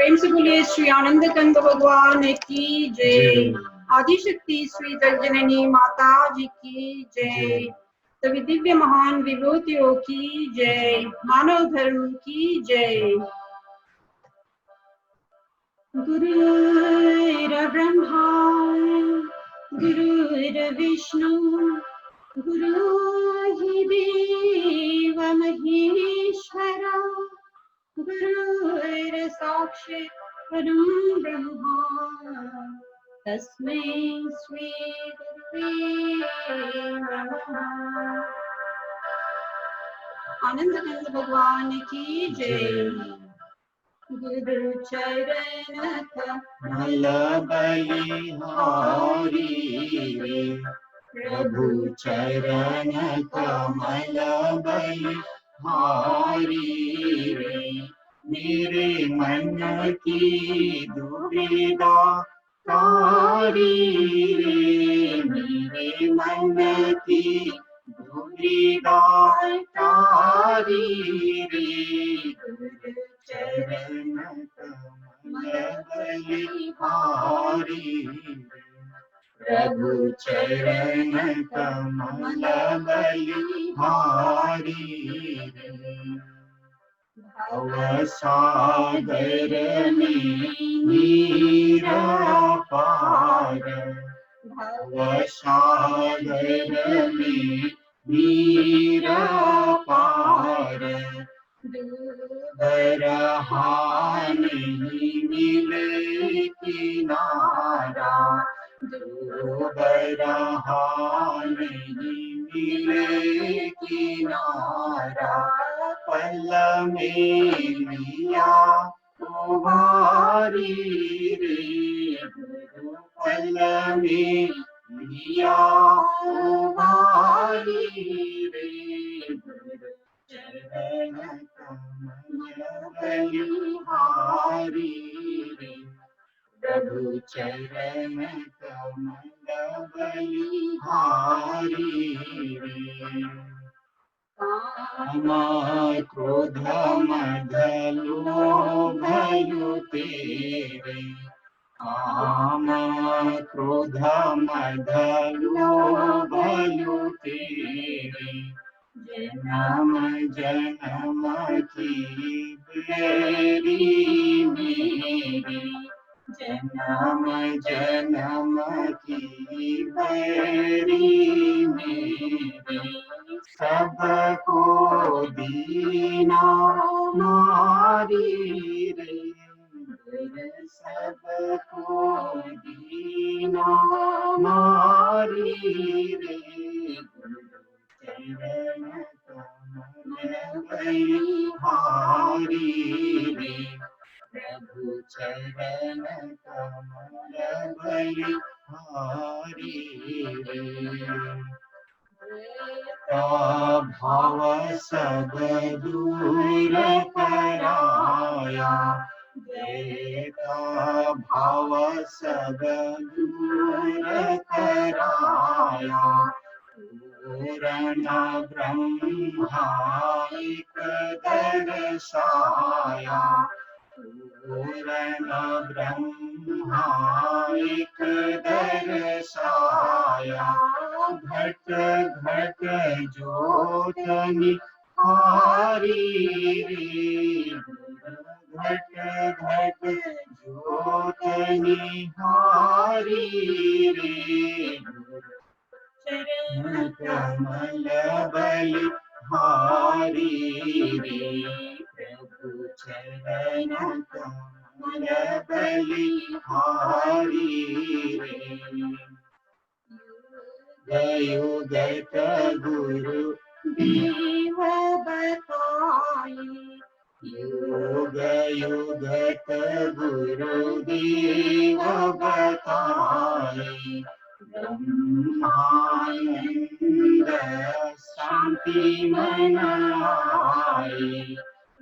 प्रेम से बोलिए श्री आनंद कंद भगवान की जय। आदिशक्ति श्री जगजननी माता जी की जय। सभी दिव्य महान विभूतियों की जय। मानव धर्म की जय। गुरुर्ब्रह्मा गुरुर्विष्णु गुरु हि देव महेश्वरा गुरुर्साक्षात् परं ब्रह्मा तस्मै श्री गुरुवे नमः। आनंद कंद भगवान की जय। गुरु चरण कमल बलिहारी प्रभु चरण कमल बलिहारी मेरे मन की दुविधा तारी मेरे मन की दुविधा तारी गुरु चरण कमल बलिहारी प्रभु चरण कमल बलिहारी भव सागर में मीरा पार भव सागर में मीरा पार बरहा नहीं मिले किनारा बरहा नहीं मिले किनारा पल में लिया तुम्हारी रे गुरु पल में लिया तुम्हारी रे गुरु चरण कमल बलिहारी रे प्रभु चरण कमल बलिहारी रे काम क्रोध मद लोभ तेरे काम क्रोध मद लोभ तेरे जन्म जन्म की बेरी मेरी जन्म जन्म की बेरी मेरी सबको दीना मारी रे सबको दीना मारी रे चरण कमल बलिहारी रे प्रभु चरण कमल बलिहारी रे भव सब दूर कराया देता भव सब दूर कराया पूर्ण ब्रह्मा एक दर्शाया पूर्ण ब्रह्मा एक दर्शाया घट घट ज्योतनि हारी रे घट घट ज्योतनि हारी रे चरण कमल बलिहारी रे प्रभु चरण कमल बलिहारी रे युगत गुरु देव बताए युग युगत गुरु देव बताए ब्रह्मानंद शांति मनाए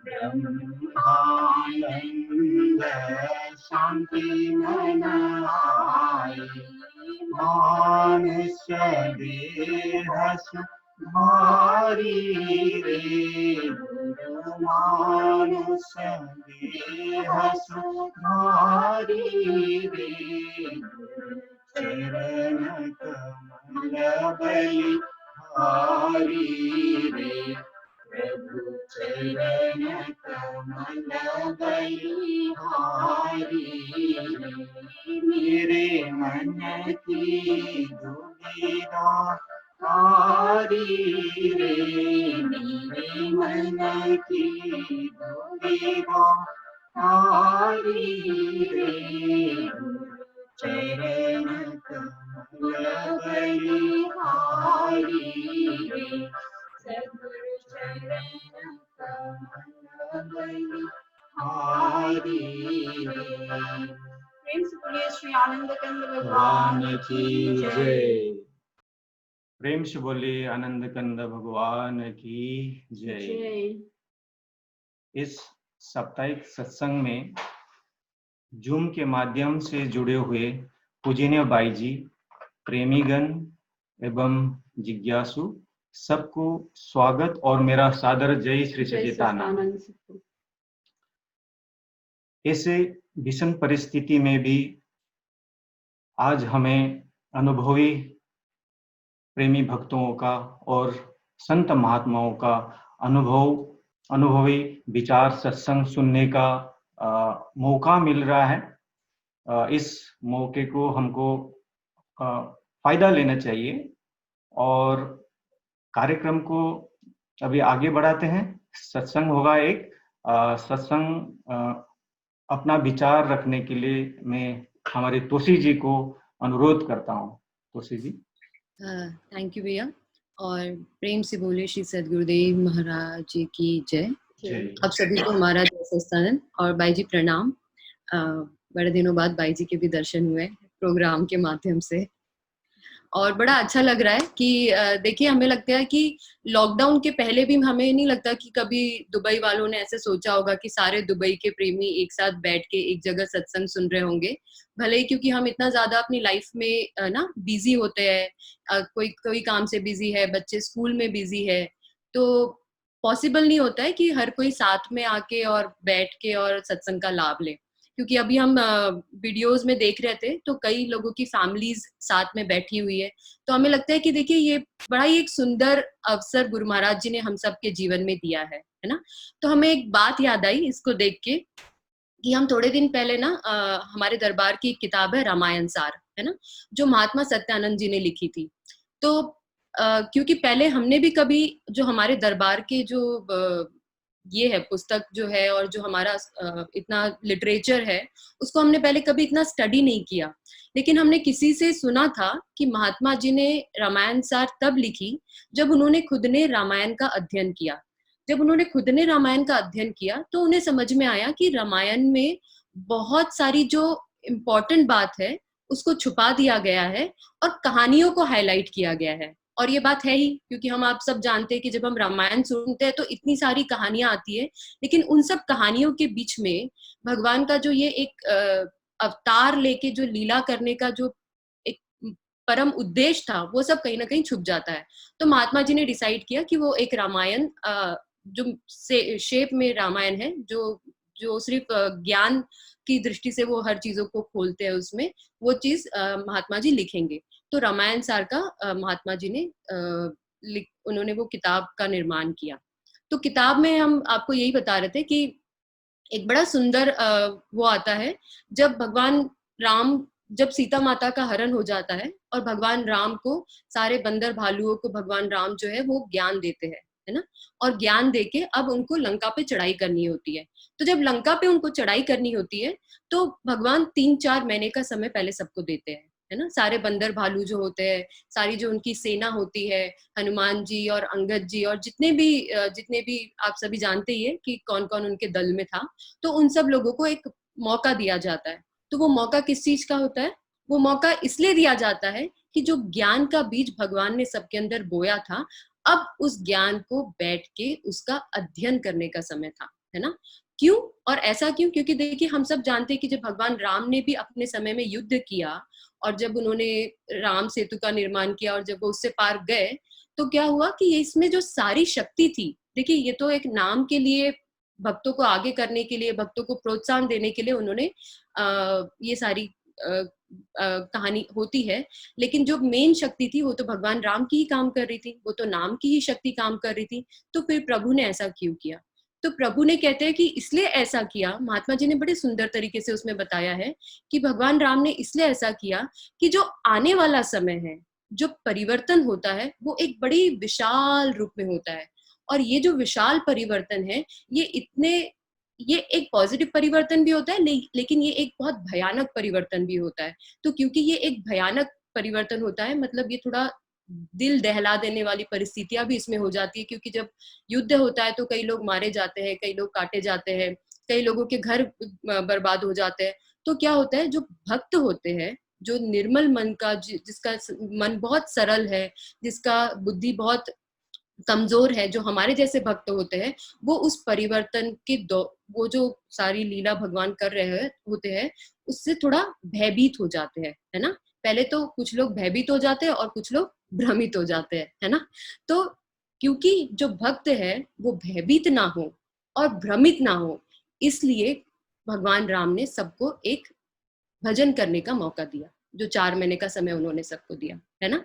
ब्रह्मानंद शांति मनाए मानुष्य देह भारी रे गुरु मानुष देह सुधारी रे गुरु चरण कमल बलि हारी रे प्रभु चरण कमल बलिहारी मेरे मन की दुविधा हारी रे मेरे मन की दुविधा हारी रे गुरु चरण कमल बलिहारी रे सद्गुरु चरण कमल बलिहारी रे। प्रेम से बोलिए श्री आनंद कंद भगवान की जय। प्रेम से बोलिए आनंद कंद भगवान की जय। इस साप्ताहिक सत्संग में जूम के माध्यम से जुड़े हुए पूजनीय बाई जी, प्रेमीगण एवं जिज्ञासु सबको स्वागत और मेरा सादर जय श्री सच्चिदानंद। ऐसे भीषण परिस्थिति में भी आज हमें अनुभवी प्रेमी भक्तों का और संत महात्माओं का अनुभवी विचार सत्संग सुनने का मौका मिल रहा है। इस मौके को हमको फायदा लेना चाहिए और कार्यक्रम को अभी आगे बढ़ाते हैं। सत्संग होगा एक सत्संग अपना विचार रखने के लिए मैं हमारे तोसी जी को अनुरोध करता हूँ। तोसी जी। थैंक यू भैया और प्रेम से बोले श्री सद्गुरुदेव महाराज जी की जय। आप सभी को हमारा जय सच्चिदानंद और बाई जी प्रणाम। बड़े दिनों बाद बाई जी के भी दर्शन हुए प्रोग्राम के माध्यम से और बड़ा अच्छा लग रहा है कि देखिए हमें लगता है कि लॉकडाउन के पहले भी हमें नहीं लगता कि कभी दुबई वालों ने ऐसे सोचा होगा कि सारे दुबई के प्रेमी एक साथ बैठ के एक जगह सत्संग सुन रहे होंगे। भले ही क्योंकि हम इतना ज्यादा अपनी लाइफ में ना बिजी होते हैं, कोई काम से बिजी है, बच्चे स्कूल में बिजी है, तो पॉसिबल नहीं होता है कि हर कोई साथ में आके और बैठ के और सत्संग का लाभ ले। क्योंकि अभी हम वीडियोस में देख रहे थे तो कई लोगों की फैमिलीज साथ में बैठी हुई है, तो हमें लगता है कि देखिए ये बड़ा ही एक सुंदर अवसर गुरु महाराज जी ने हम सबके जीवन में दिया है ना। तो हमें एक बात याद आई इसको देख के कि हम थोड़े दिन पहले ना हमारे दरबार की एक किताब है रामायण सार, है ना, जो महात्मा सत्यानंद जी ने लिखी थी। तो क्योंकि पहले हमने भी कभी जो हमारे दरबार के जो ये है पुस्तक जो है और जो हमारा इतना लिटरेचर है उसको हमने पहले कभी इतना स्टडी नहीं किया, लेकिन हमने किसी से सुना था कि महात्मा जी ने रामायण सार तब लिखी जब उन्होंने खुद ने रामायण का अध्ययन किया। जब उन्होंने खुद ने रामायण का अध्ययन किया तो उन्हें समझ में आया कि रामायण में बहुत सारी जो इम्पोर्टेंट बात है उसको छुपा दिया गया है और कहानियों को हाईलाइट किया गया है। और ये बात है ही क्योंकि हम आप सब जानते हैं कि जब हम रामायण सुनते हैं तो इतनी सारी कहानियां आती है, लेकिन उन सब कहानियों के बीच में भगवान का जो ये एक अवतार लेके जो लीला करने का जो एक परम उद्देश्य था वो सब कहीं ना कहीं छुप जाता है। तो महात्मा जी ने डिसाइड किया कि वो एक रामायण जो शेप में रामायण है, जो सिर्फ ज्ञान की दृष्टि से वो हर चीजों को खोलते हैं, उसमें वो चीज महात्मा जी लिखेंगे। तो रामायण सार का महात्मा जी ने उन्होंने वो किताब का निर्माण किया। तो किताब में हम आपको यही बता रहे थे कि एक बड़ा सुंदर वो आता है जब भगवान राम, जब सीता माता का हरण हो जाता है और भगवान राम को सारे बंदर भालुओं को भगवान राम जो है वो ज्ञान देते हैं, है ना, और ज्ञान देके अब उनको लंका पे चढ़ाई करनी होती है। तो जब लंका पे उनको चढ़ाई करनी होती है तो भगवान 3-4 महीने का समय पहले सबको देते हैं, है ना। सारे बंदर भालू जो होते हैं, सारी जो उनकी सेना होती है, हनुमान जी और अंगद जी और जितने भी आप सभी जानते ही है कि कौन कौन उनके दल में था, तो उन सब लोगों को एक मौका दिया जाता है। तो वो मौका किस चीज का होता है? वो मौका इसलिए दिया जाता है कि जो ज्ञान का बीज भगवान ने सबके अंदर बोया था, अब उस ज्ञान को बैठ के उसका अध्ययन करने का समय था, है ना। क्यों और ऐसा क्यों? क्योंकि देखिए हम सब जानते हैं कि जब भगवान राम ने भी अपने समय में युद्ध किया और जब उन्होंने राम सेतु का निर्माण किया और जब वो उससे पार गए, तो क्या हुआ कि ये इसमें जो सारी शक्ति थी, देखिए ये तो एक नाम के लिए, भक्तों को आगे करने के लिए, भक्तों को प्रोत्साहन देने के लिए उन्होंने ये सारी कहानी होती है, लेकिन जो मेन शक्ति थी वो तो भगवान राम की ही काम कर रही थी, वो तो नाम की ही शक्ति काम कर रही थी। तो फिर प्रभु ने ऐसा क्यों किया? तो प्रभु ने कहते हैं कि इसलिए ऐसा किया, महात्मा जी ने बड़े सुंदर तरीके से उसमें बताया है कि भगवान राम ने इसलिए ऐसा किया कि जो आने वाला समय है, जो परिवर्तन होता है, वो एक बड़ी विशाल रूप में होता है। और ये जो विशाल परिवर्तन है, ये एक पॉजिटिव परिवर्तन भी होता है, लेकिन ये एक बहुत भयानक परिवर्तन भी होता है। तो क्योंकि ये एक भयानक परिवर्तन होता है, मतलब ये थोड़ा दिल दहला देने वाली परिस्थितियां भी इसमें हो जाती है, क्योंकि जब युद्ध होता है तो कई लोग मारे जाते हैं, कई लोग काटे जाते हैं, कई लोगों के घर बर्बाद हो जाते हैं। तो क्या होता है, जो भक्त होते हैं, जो निर्मल मन का, जिसका मन बहुत सरल है, जिसका बुद्धि बहुत कमजोर है, जो हमारे जैसे भक्त होते हैं, वो उस परिवर्तन के वो जो सारी लीला भगवान कर रहे होते हैं, उससे थोड़ा भयभीत हो जाते हैं, है ना। पहले तो कुछ लोग भयभीत हो जाते हैं और कुछ लोग भ्रमित हो जाते हैं, है ना। तो क्योंकि जो भक्त है वो भयभीत ना हो और भ्रमित ना हो, इसलिए भगवान राम ने सबको एक भजन करने का मौका दिया, जो 4 महीने का समय उन्होंने सबको दिया, है ना।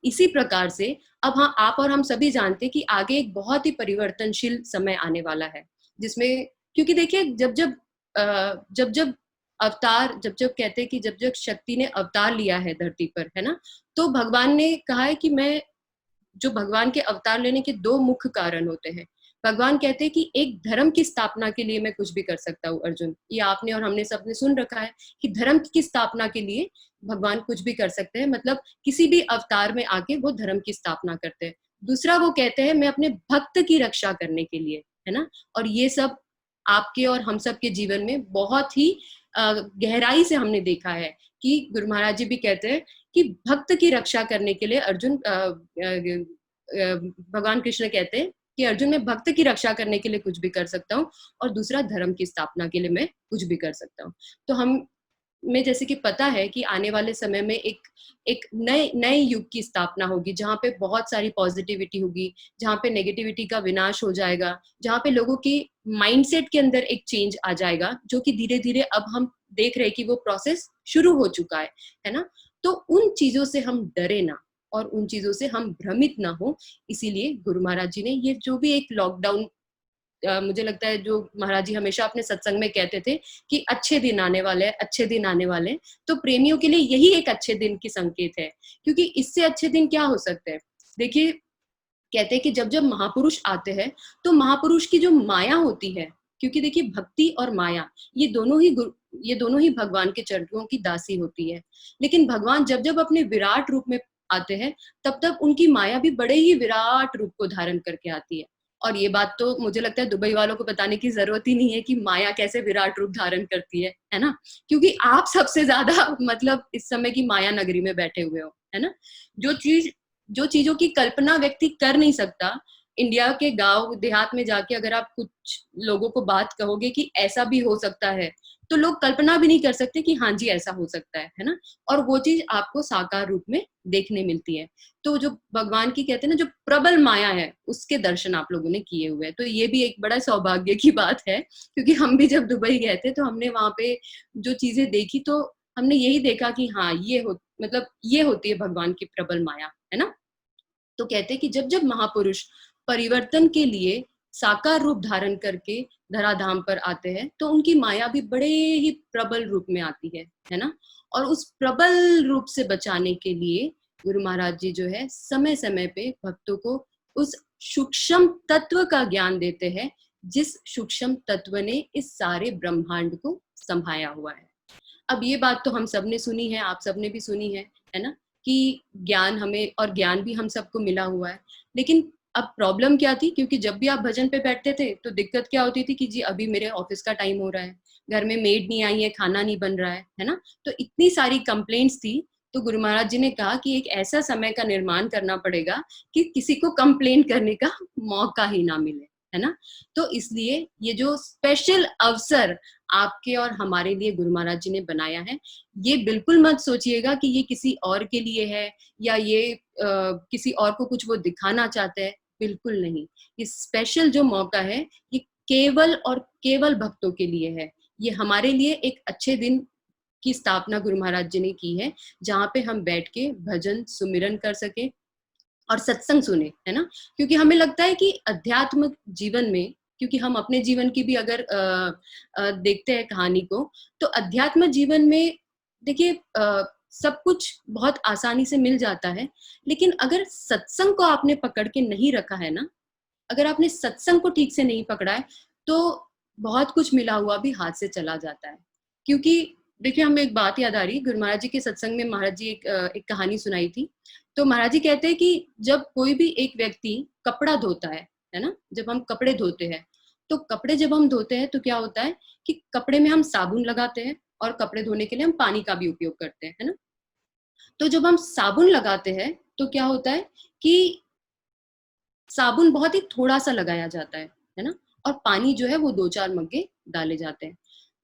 इसी प्रकार से अब हाँ, आप और हम सभी जानते हैं कि आगे एक बहुत ही परिवर्तनशील समय आने वाला है, जिसमें, क्योंकि देखिए जब अवतार, जब कहते हैं कि जब शक्ति ने अवतार लिया है धरती पर, है ना, तो भगवान ने कहा है कि मैं, जो भगवान के अवतार लेने के 2 मुख्य कारण होते हैं। भगवान कहते हैं कि एक धर्म की स्थापना के लिए मैं कुछ भी कर सकता हूँ अर्जुन, ये आपने और हमने सबने सुन रखा है कि धर्म की स्थापना के लिए भगवान कुछ भी कर सकते हैं, मतलब किसी भी अवतार में आके वो धर्म की स्थापना करते हैं। दूसरा वो कहते हैं मैं अपने भक्त की रक्षा करने के लिए, है ना। और ये सब आपके और हम सब के जीवन में बहुत ही गहराई से हमने देखा है कि गुरु महाराज जी भी कहते हैं कि भक्त की रक्षा करने के लिए अर्जुन, भगवान कृष्ण कहते हैं कि अर्जुन, मैं भक्त की रक्षा करने के लिए कुछ भी कर सकता हूँ, और दूसरा धर्म की स्थापना के लिए मैं कुछ भी कर सकता हूँ। तो हमें जैसे कि पता है कि आने वाले समय में एक नए युग की स्थापना होगी, जहाँ पे बहुत सारी पॉजिटिविटी होगी, जहाँ पे नेगेटिविटी का विनाश हो जाएगा, जहाँ पे लोगों की माइंडसेट के अंदर एक चेंज आ जाएगा, जो कि धीरे धीरे अब हम देख रहे हैं कि वो प्रोसेस शुरू हो चुका है ना। तो उन चीजों से हम डरे ना और उन चीजों से हम भ्रमित ना हो, इसीलिए गुरु महाराज जी ने ये जो भी एक लॉकडाउन, मुझे लगता है जो महाराज जी हमेशा अपने सत्संग में कहते थे कि अच्छे दिन आने वाले हैं, अच्छे दिन आने वाले हैं, तो प्रेमियों के लिए यही एक अच्छे दिन की संकेत है, क्योंकि इससे अच्छे दिन क्या हो सकते हैं। देखिए, कहते हैं कि जब जब महापुरुष आते हैं तो महापुरुष की जो माया होती है, क्योंकि देखिए भक्ति और माया ये दोनों ही भगवान के चरणों की दासी होती है, लेकिन भगवान जब जब अपने विराट रूप में आते हैं तब तब उनकी माया भी बड़े ही विराट रूप को धारण करके आती है। और ये बात तो मुझे लगता है दुबई वालों को बताने की जरूरत ही नहीं है कि माया कैसे विराट रूप धारण करती है ना, क्योंकि आप सबसे ज्यादा मतलब इस समय की माया नगरी में बैठे हुए हो, है ना। जो चीजों की कल्पना व्यक्ति कर नहीं सकता, इंडिया के गांव देहात में जाके अगर आप कुछ लोगों को बात कहोगे कि ऐसा भी हो सकता है, तो लोग कल्पना भी नहीं कर सकते कि हाँ जी ऐसा हो सकता है ना। और वो चीज आपको साकार रूप में देखने मिलती है। तो जो भगवान की कहते हैं ना, जो प्रबल माया है, उसके दर्शन आप लोगों ने किए हुए हैं। तो ये भी एक बड़ा सौभाग्य की बात है, क्योंकि हम भी जब दुबई गए थे तो हमने वहां पे जो चीजें देखी, तो हमने यही देखा कि हाँ ये होती है भगवान की प्रबल माया, है ना। तो कहते हैं कि जब जब महापुरुष परिवर्तन के लिए साकार रूप धारण करके धराधाम पर आते हैं, तो उनकी माया भी बड़े ही प्रबल रूप में आती है ना। और उस प्रबल रूप से बचाने के लिए गुरु महाराज जी जो है समय समय पे भक्तों को उस सूक्ष्म तत्व का ज्ञान देते हैं, जिस सूक्ष्म तत्व ने इस सारे ब्रह्मांड को संभाया हुआ है। अब ये बात तो हम सबने सुनी है, आप सबने भी सुनी है ना, कि ज्ञान हमें, और ज्ञान भी हम सबको मिला हुआ है। लेकिन अब प्रॉब्लम क्या थी, क्योंकि जब भी आप भजन पे बैठते थे तो दिक्कत क्या होती थी कि जी अभी मेरे ऑफिस का टाइम हो रहा है, घर में मेड नहीं आई है, खाना नहीं बन रहा है ना। तो इतनी सारी कंप्लेंट्स थी। तो गुरु महाराज जी ने कहा कि एक ऐसा समय का निर्माण करना पड़ेगा कि किसी को कंप्लेन करने का मौका ही ना मिले, है ना। तो इसलिए ये जो स्पेशल अवसर आपके और हमारे लिए गुरु महाराज जी ने बनाया है, ये बिल्कुल मत सोचिएगा कि ये किसी और के लिए है या ये किसी और को कुछ वो दिखाना चाहते हैं, बिल्कुल नहीं। ये स्पेशल जो मौका है ये केवल और केवल भक्तों के लिए है। ये हमारे लिए एक अच्छे दिन की स्थापना गुरु महाराज जी ने की है, जहाँ पे हम बैठ के भजन सुमिरन कर सके और सत्संग सुने, है ना। क्योंकि हमें लगता है कि अध्यात्म जीवन में, क्योंकि हम अपने जीवन की भी अगर देखते हैं कहानी को, तो अध्यात्म जीवन में देखिए सब कुछ बहुत आसानी से मिल जाता है, लेकिन अगर सत्संग को आपने पकड़ के नहीं रखा है ना, अगर आपने सत्संग को ठीक से नहीं पकड़ा है, तो बहुत कुछ मिला हुआ भी हाथ से चला जाता है। क्योंकि देखिए हमें एक बात याद आ रही है, गुरु महाराज जी के सत्संग में महाराज जी एक कहानी सुनाई थी। तो महाराज जी कहते हैं कि जब कोई भी एक व्यक्ति कपड़ा धोता है ना, जब हम कपड़े धोते हैं, तो कपड़े जब हम धोते हैं तो क्या होता है कि कपड़े में हम साबुन लगाते हैं और कपड़े धोने के लिए हम पानी का भी उपयोग करते हैं, है ना। तो जब हम साबुन लगाते हैं तो क्या होता है कि साबुन बहुत ही थोड़ा सा लगाया जाता है ना, और पानी जो है वो 2-4 मग्गे डाले जाते हैं।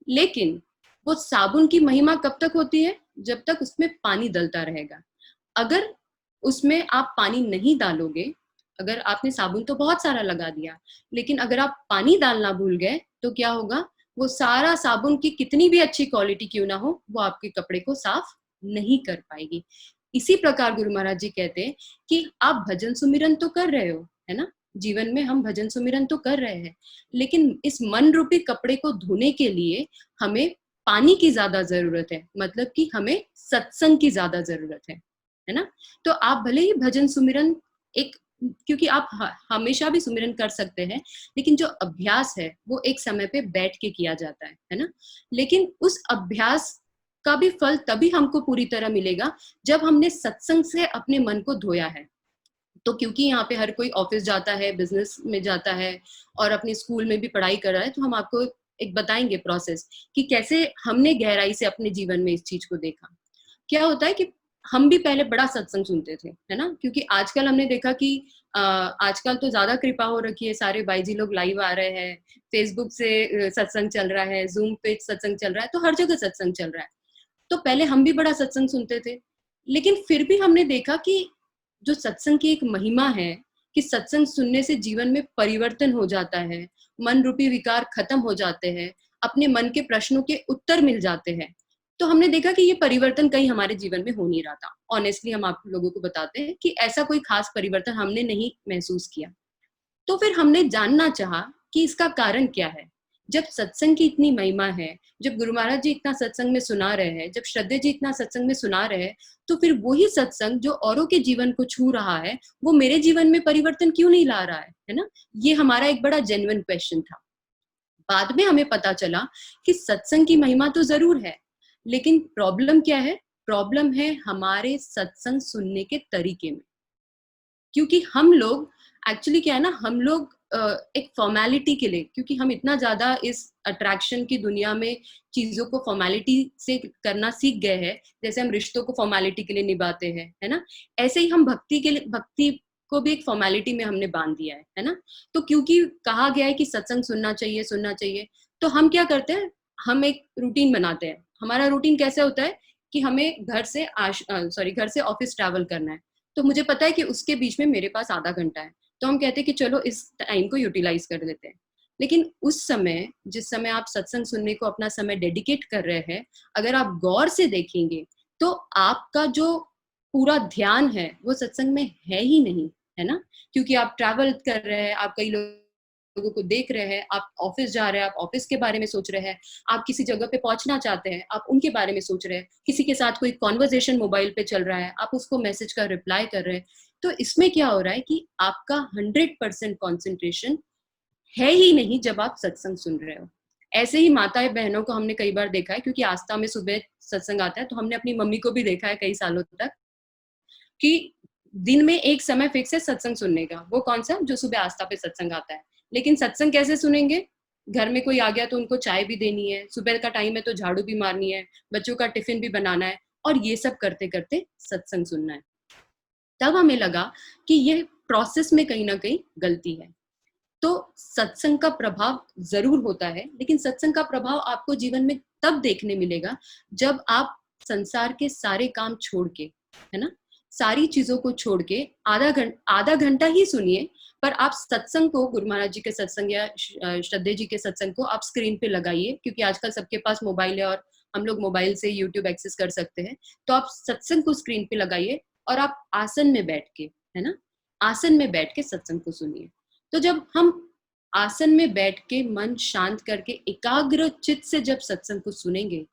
लेकिन वो साबुन की महिमा कब तक होती है? जब तक उसमें पानी डलता रहेगा। अगर उसमें आप पानी नहीं डालोगे, अगर आपने साबुन तो बहुत सारा लगा दिया, लेकिन अगर आप पानी डालना भूल गए तो क्या होगा, वो सारा साबुन की कितनी भी अच्छी क्वालिटी क्यों ना हो, वो आपके कपड़े को साफ नहीं कर पाएगी। इसी प्रकार गुरु महाराज जी कहते हैं कि आप भजन सुमिरन तो कर रहे हो, है ना, जीवन में हम भजन सुमिरन तो कर रहे हैं, लेकिन इस मन रूपी कपड़े को धोने के लिए हमें पानी की ज्यादा जरूरत है, मतलब कि हमें सत्संग की ज्यादा जरूरत है ना। तो आप भले ही भजन सुमिरन एक, क्योंकि आप हमेशा भी सुमिरन कर सकते हैं, लेकिन जो अभ्यास है वो एक समय पे बैठ के किया जाता है ना। लेकिन उस अभ्यास का भी फल तभी हमको पूरी तरह मिलेगा जब हमने सत्संग से अपने मन को धोया है। तो क्योंकि यहाँ पे हर कोई ऑफिस जाता है, बिजनेस में जाता है और अपने स्कूल में भी पढ़ाई कर रहा है, तो हम आपको एक बताएंगे प्रोसेस कि कैसे हमने गहराई से अपने जीवन में इस चीज को देखा। क्या होता है कि हम भी पहले बड़ा सत्संग सुनते थे, है ना, क्योंकि आजकल हमने देखा कि आजकल तो ज्यादा कृपा हो रखी है, सारे भाई जी लोग लाइव आ रहे हैं, फेसबुक से सत्संग चल रहा है, जूम पे सत्संग चल रहा है, तो हर जगह सत्संग चल रहा है। तो पहले हम भी बड़ा सत्संग सुनते थे, लेकिन फिर भी हमने देखा कि जो सत्संग की एक महिमा है कि सत्संग सुनने से जीवन में परिवर्तन हो जाता है, मन रूपी विकार खत्म हो जाते हैं, अपने मन के प्रश्नों के उत्तर मिल जाते हैं। तो हमने देखा कि ये परिवर्तन कहीं हमारे जीवन में हो नहीं रहा था। ऑनेस्टली हम आप लोगों को बताते हैं कि ऐसा कोई खास परिवर्तन हमने नहीं महसूस किया। तो फिर हमने जानना चाहा कि इसका कारण क्या है। जब सत्संग की इतनी महिमा है, जब गुरु महाराज जी इतना सत्संग में सुना रहे हैं, जब श्रद्धे जी इतना सत्संग में सुना रहे हैं, तो फिर वही सत्संग जो औरों के जीवन को छू रहा है, वो मेरे जीवन में परिवर्तन क्यों नहीं ला रहा है ना। ये हमारा एक बड़ा जेन्युइन क्वेश्चन था। बाद में हमें पता चला कि सत्संग की महिमा तो जरूर है, लेकिन प्रॉब्लम क्या है? प्रॉब्लम है हमारे सत्संग सुनने के तरीके में। क्योंकि हम लोग एक्चुअली क्या है ना, हम लोग एक फॉर्मेलिटी के लिए, क्योंकि हम इतना ज्यादा इस अट्रैक्शन की दुनिया में चीजों को फॉर्मेलिटी से करना सीख गए हैं, जैसे हम रिश्तों को फॉर्मेलिटी के लिए निभाते हैं, है ना, ऐसे ही हम भक्ति के लिए, भक्ति को भी एक फॉर्मेलिटी में हमने बांध दिया है ना। तो क्योंकि कहा गया है कि सत्संग सुनना चाहिए, तो हम क्या करते हैं, हम एक रूटीन बनाते हैं। हमारा रूटीन कैसे होता है कि हमें घर से ऑफिस ट्रैवल करना है, तो मुझे पता है कि उसके बीच में मेरे पास आधा घंटा है, तो हम कहते हैं कि चलो इस टाइम को यूटिलाइज कर लेते हैं। लेकिन उस समय, जिस समय आप सत्संग सुनने को अपना समय डेडिकेट कर रहे हैं, अगर आप गौर से देखेंगे तो आपका जो पूरा ध्यान है वो सत्संग में है ही नहीं, है ना। क्योंकि आप ट्रैवल कर रहे हैं, आप कई लोगों को देख रहे हैं, आप ऑफिस जा रहे हैं, आप ऑफिस के बारे में सोच रहे हैं, आप किसी जगह पे पहुंचना चाहते हैं, आप उनके बारे में सोच रहे हैं, किसी के साथ कोई कॉन्वर्जेशन मोबाइल पे चल रहा है, आप उसको मैसेज का रिप्लाई कर रहे हैं। तो इसमें क्या हो रहा है कि आपका 100% कॉन्सेंट्रेशन है ही नहीं जब आप सत्संग सुन रहे हो। ऐसे ही माताएं बहनों को हमने कई बार देखा है, क्योंकि आस्था में सुबह सत्संग आता है, तो हमने अपनी मम्मी को भी देखा है कई सालों तक कि दिन में एक समय फिक्स है सत्संग सुनने का। वो कौन सा? जो सुबह आस्था पे सत्संग आता है। लेकिन सत्संग कैसे सुनेंगे? घर में कोई आ गया तो उनको चाय भी देनी है, सुबह का टाइम है तो झाड़ू भी मारनी है, बच्चों का टिफिन भी बनाना है, और ये सब करते करते सत्संग सुनना है। तब हमें लगा कि ये प्रोसेस में कहीं ना कहीं गलती है। तो सत्संग का प्रभाव जरूर होता है, लेकिन सत्संग का प्रभाव आपको जीवन में तब देखने मिलेगा जब आप संसार के सारे काम छोड़ के, है ना, सारी चीजों को छोड़ के आधा घंटा ही सुनिए, पर आप सत्संग को, गुरु महाराज जी के सत्संग या श्रद्धे जी के सत्संग को आप स्क्रीन पे लगाइए, क्योंकि आजकल सबके पास मोबाइल है और हम लोग मोबाइल से यूट्यूब एक्सेस कर सकते हैं। तो आप सत्संग को स्क्रीन पे लगाइए और आप आसन में बैठ के, है ना, आसन में बैठ के सत्संग को सुनिए। तो जब हम आसन में बैठ के मन शांत करके एकाग्र चित्त से जब सत्संग को सुनेंगे,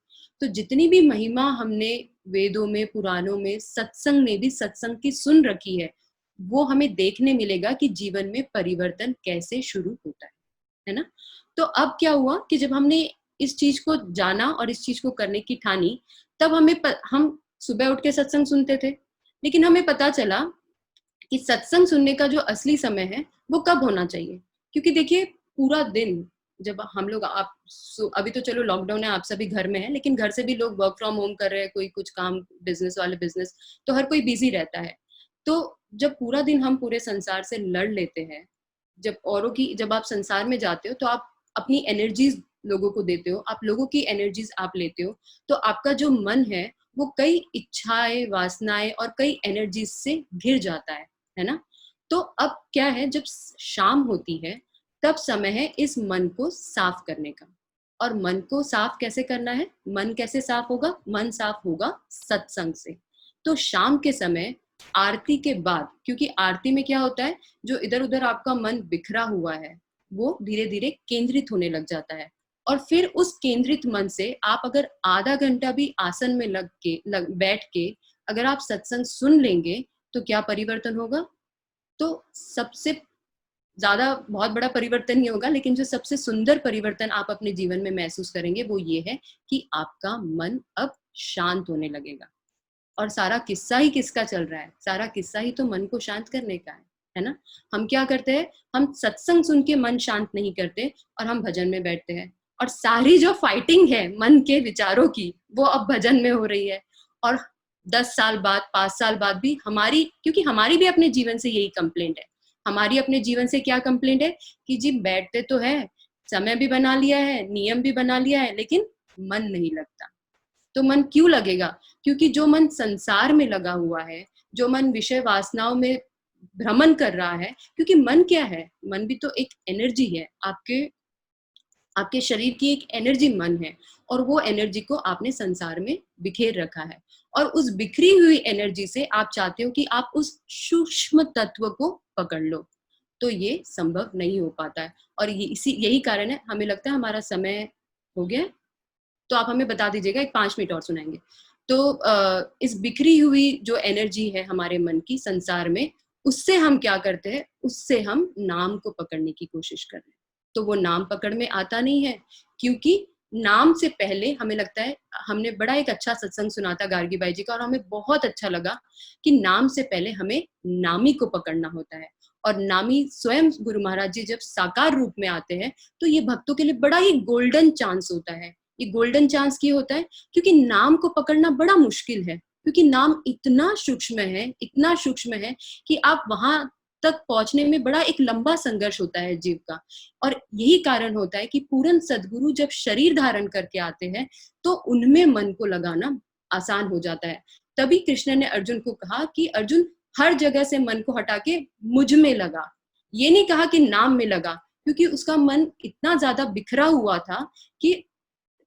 तो जितनी भी महिमा हमने वेदों में, पुराणों में, सत्संग में भी सत्संग की सुन रखी है, वो हमें देखने मिलेगा कि जीवन में परिवर्तन कैसे शुरू होता है ना। तो अब क्या हुआ कि जब हमने इस चीज को जाना और इस चीज को करने की ठानी, तब हम सुबह उठ के सत्संग सुनते थे, लेकिन हमें पता चला कि सत्संग सुनने का जो असली समय है वो कब होना चाहिए। क्योंकि देखिए, पूरा दिन जब हम लोग अभी तो चलो लॉकडाउन है, आप सभी घर में हैं, लेकिन घर से भी लोग वर्क फ्रॉम होम कर रहे हैं, कोई कुछ काम, बिजनेस वाले बिजनेस, तो हर कोई बिजी रहता है। तो जब पूरा दिन हम पूरे संसार से लड़ लेते हैं, जब आप संसार में जाते हो तो आप अपनी एनर्जीज लोगों को देते हो, आप लोगों की एनर्जीज आप लेते हो, तो आपका जो मन है वो कई इच्छाएं, वासनाएं और कई एनर्जीज से घिर जाता है ना। तो अब क्या है, जब शाम होती है तब समय है इस मन को साफ करने का। और मन को साफ कैसे करना है, मन कैसे साफ होगा, मन साफ होगा सत्संग से। तो शाम के समय आरती के बाद, क्योंकि आरती में क्या होता है, जो इधर उधर आपका मन बिखरा हुआ है वो धीरे धीरे केंद्रित होने लग जाता है। और फिर उस केंद्रित मन से आप अगर आधा घंटा भी आसन में बैठ के अगर आप सत्संग सुन लेंगे, तो क्या परिवर्तन होगा। तो सबसे ज्यादा बहुत बड़ा परिवर्तन नहीं होगा, लेकिन जो सबसे सुंदर परिवर्तन आप अपने जीवन में महसूस करेंगे वो ये है कि आपका मन अब शांत होने लगेगा। और सारा किस्सा ही किसका चल रहा है, सारा किस्सा ही तो मन को शांत करने का है ना। हम क्या करते हैं, हम सत्संग सुन के मन शांत नहीं करते और हम भजन में बैठते हैं, और सारी जो फाइटिंग है मन के विचारों की वो अब भजन में हो रही है। और 10 साल बाद, 5 साल बाद भी क्योंकि हमारी भी अपने जीवन से यही कंप्लेंट है, हमारी अपने जीवन से क्या कंप्लेंट है कि जी बैठते तो है, समय भी बना लिया है, नियम भी बना लिया है, लेकिन मन नहीं लगता। तो मन क्यों लगेगा, क्योंकि जो मन संसार में लगा हुआ है, जो मन विषय वासनाओं में भ्रमण कर रहा है, क्योंकि मन क्या है, मन भी तो एक एनर्जी है, आपके शरीर की एक एनर्जी मन है, और वो एनर्जी को आपने संसार में बिखेर रखा है। और उस बिखरी हुई एनर्जी से आप चाहते हो कि आप उस सूक्ष्म तत्व को पकड़ लो, तो ये संभव नहीं हो पाता है। और यही कारण है, हमें लगता है हमारा समय हो गया है, तो आप हमें बता दीजिएगा, एक 5 मिनट और सुनाएंगे। तो इस बिखरी हुई जो एनर्जी है हमारे मन की संसार में, उससे हम क्या करते हैं, उससे हम नाम को पकड़ने की कोशिश कर रहे हैं। तो वो नाम पकड़ में आता नहीं है, क्योंकि नाम से पहले हमें लगता है, हमने बड़ा एक अच्छा सत्संग सुना था गार्गी बाई जी का, और हमें बहुत अच्छा लगा कि नाम से पहले हमें नामी को पकड़ना होता है। और नामी स्वयं गुरु महाराज जी जब साकार रूप में आते हैं, तो ये भक्तों के लिए बड़ा ही गोल्डन चांस होता है। ये गोल्डन चांस क्यों होता है, क्योंकि नाम को पकड़ना बड़ा मुश्किल है, क्योंकि नाम इतना सूक्ष्म है कि आप वहां तक पहुंचने में बड़ा एक लंबा संघर्ष होता है जीव का। और यही कारण होता है कि पूर्ण सद्गुरु जब शरीर धारण करके आते हैं, तो उनमें मन को लगाना आसान हो जाता है। तभी कृष्ण ने अर्जुन को कहा कि अर्जुन, हर जगह से मन को हटा के मुझ में लगा। ये नहीं कहा कि नाम में लगा, क्योंकि उसका मन इतना ज्यादा बिखरा हुआ था कि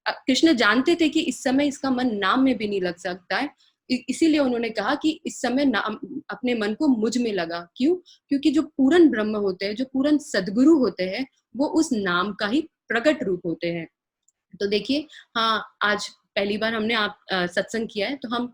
कृष्ण जानते थे कि इस समय इसका मन नाम में भी नहीं लग सकता है। इसीलिए उन्होंने कहा कि इस समय नाम, अपने मन को मुझ में लगा। क्यों? क्योंकि जो पूर्ण ब्रह्म होते हैं, जो पूर्ण सद्गुरु होते हैं, वो उस नाम का ही प्रकट रूप होते हैं। तो देखिए, हाँ, आज पहली बार हमने सत्संग किया है, तो हम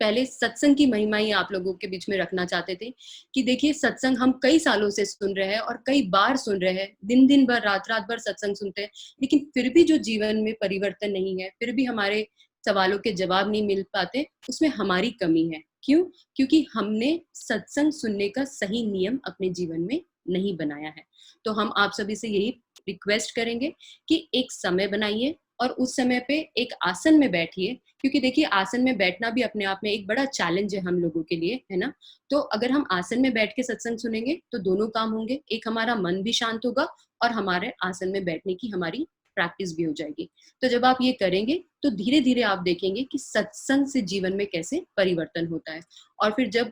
पहले सत्संग की महिमा ही आप लोगों के बीच में रखना चाहते थे कि देखिए, सत्संग हम कई सालों से सुन रहे हैं और कई बार सुन रहे हैं, दिन दिन भर, रात रात भर सत्संग सुनते हैं, लेकिन फिर भी जो जीवन में परिवर्तन नहीं है, फिर भी हमारे सवालों के जवाब नहीं मिल पाते, उसमें हमारी कमी है। क्यों? क्योंकि हमने सत्संग सुनने का सही नियम अपने जीवन में नहीं बनाया है। तो हम आप सभी से यही रिक्वेस्ट करेंगे कि एक समय बनाइए और उस समय पे एक आसन में बैठिए, क्योंकि देखिए आसन में बैठना भी अपने आप में एक बड़ा चैलेंज है हम लोगों के लिए, है ना। तो अगर हम आसन में बैठ के सत्संग सुनेंगे तो दोनों काम होंगे, एक हमारा मन भी शांत होगा और हमारे आसन में बैठने की हमारी प्रैक्टिस भी हो जाएगी। तो जब आप ये करेंगे तो धीरे धीरे आप देखेंगे कि सत्संग से जीवन में कैसे परिवर्तन होता है। और फिर जब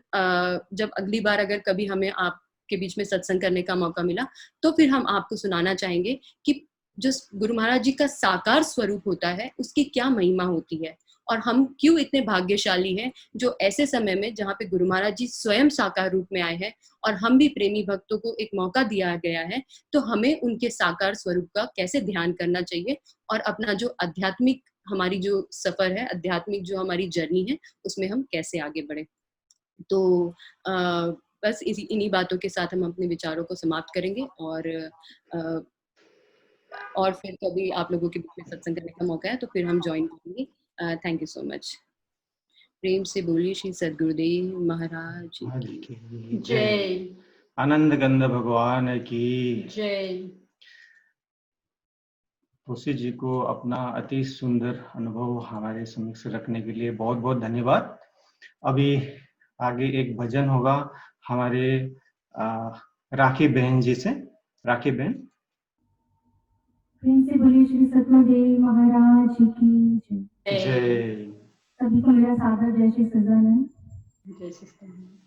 अगली बार अगर कभी हमें आपके बीच में सत्संग करने का मौका मिला तो फिर हम आपको सुनाना चाहेंगे कि जो गुरु महाराज जी का साकार स्वरूप होता है उसकी क्या महिमा होती है, और हम क्यों इतने भाग्यशाली हैं जो ऐसे समय में जहाँ पे गुरु महाराज जी स्वयं साकार रूप में आए हैं और हम भी प्रेमी भक्तों को एक मौका दिया गया है, तो हमें उनके साकार स्वरूप का कैसे ध्यान करना चाहिए और अपना जो आध्यात्मिक हमारी जो सफर है, आध्यात्मिक जो हमारी जर्नी है, उसमें हम कैसे आगे बढ़े। तो बस इन्हीं बातों के साथ हम अपने विचारों को समाप्त करेंगे और फिर कभी आप लोगों के बीच में सत्संग करने का मौका है तो फिर हम ज्वाइन करेंगे। Thank you so much. प्रेम से बोलिए श्री सद्गुरुदेव महाराज की जय। आनंद गंध भगवान की जय। तुलसी जी को अपना अति सुंदर अनुभव हमारे समक्ष रखने के लिए बहुत बहुत धन्यवाद। अभी आगे एक भजन होगा हमारे राखी बहन जी से। राखी बहन। प्रेम से बोलिए श्री सद्गुरुदेव महाराज की जय। जय। सभी को मेरा सादर जय श्री सदानंद। जय श्री सदानंद।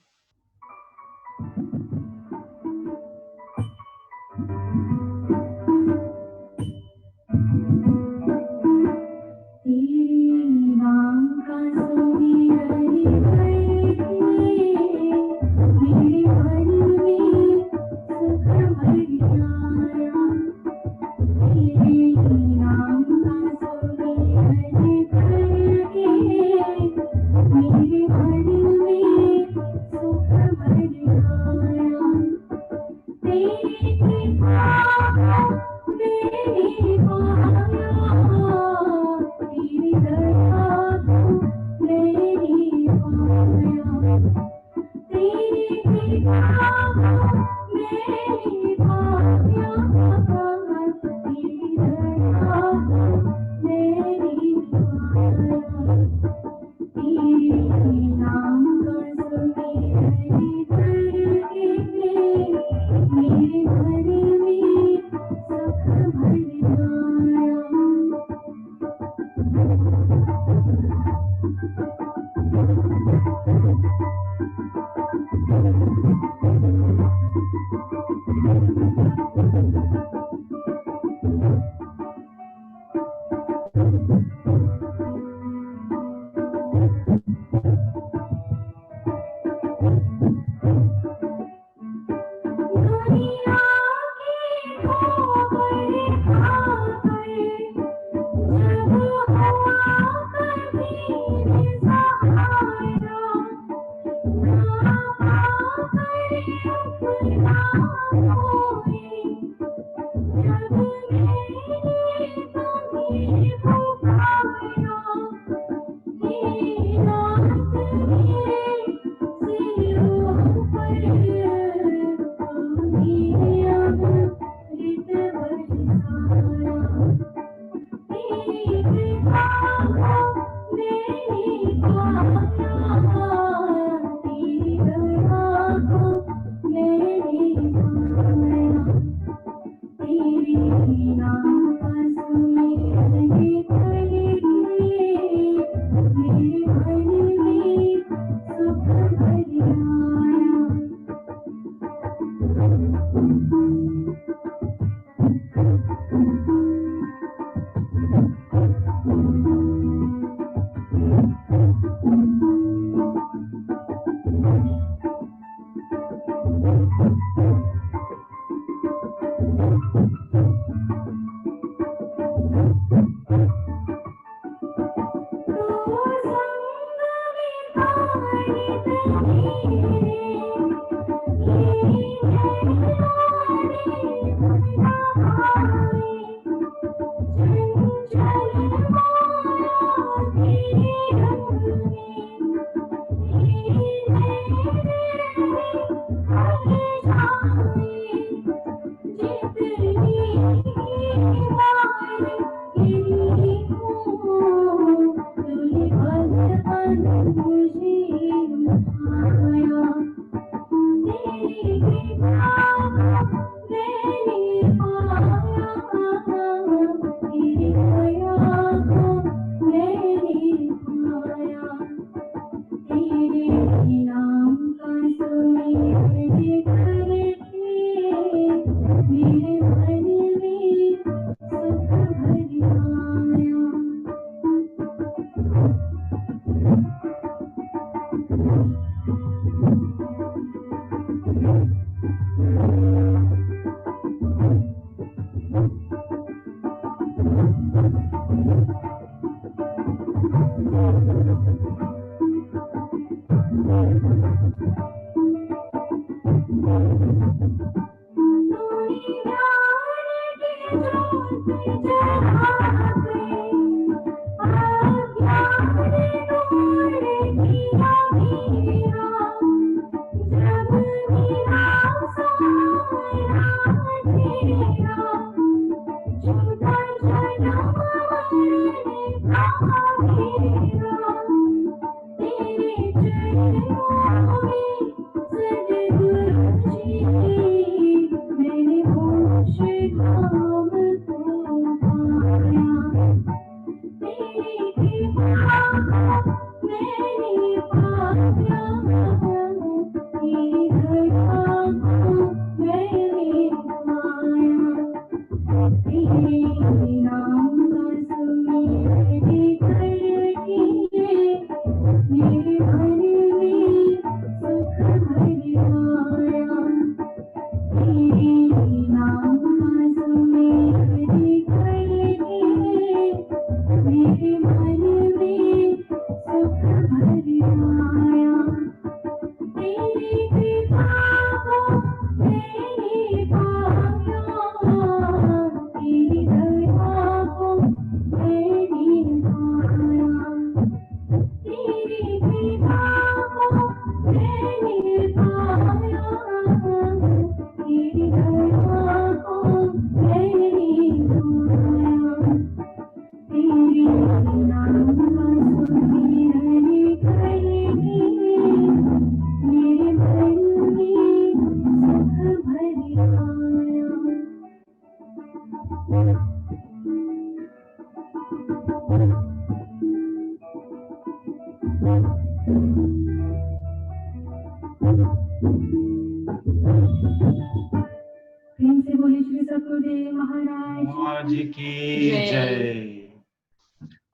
प्रेम से बोले श्री सतगुरुदेव महाराज महाराज की जय।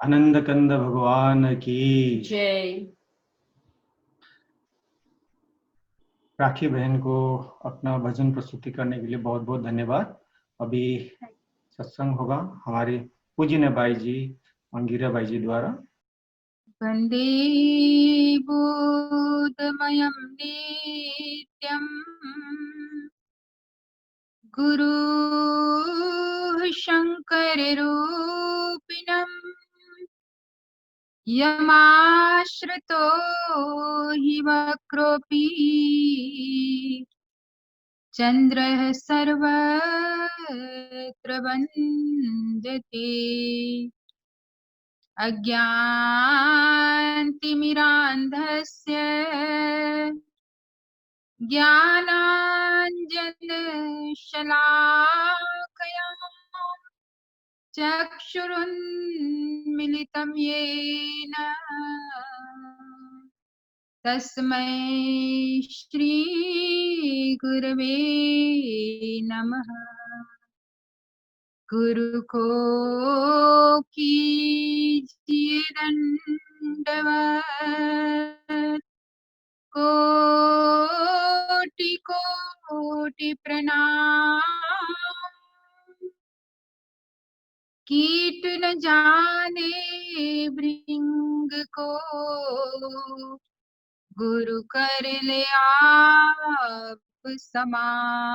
आनंद कंद भगवान की जय। राखी बहन को अपना भजन प्रस्तुति करने के लिए बहुत बहुत धन्यवाद। अभी सत्संग होगा हमारे पूज्य बाई जी मंगीरा बाई जी द्वारा। वन्दे बोधमयं नित्यं गुरु शङ्कररूपिणं यमाश्रितो हि वक्रोऽपि चन्द्रः सर्वत्र वन्दते अज्ञानतिमिरान्धस्य ज्ञानाञ्जनशलाकया चक्षुरुन्मिलितं येन तस्मै श्रीगुरवे नमः। गुरु को कीजिए दंडवत, कोटि कोटि प्रणाम। कीट न जाने भृंग को, गुरु कर ले आप समान।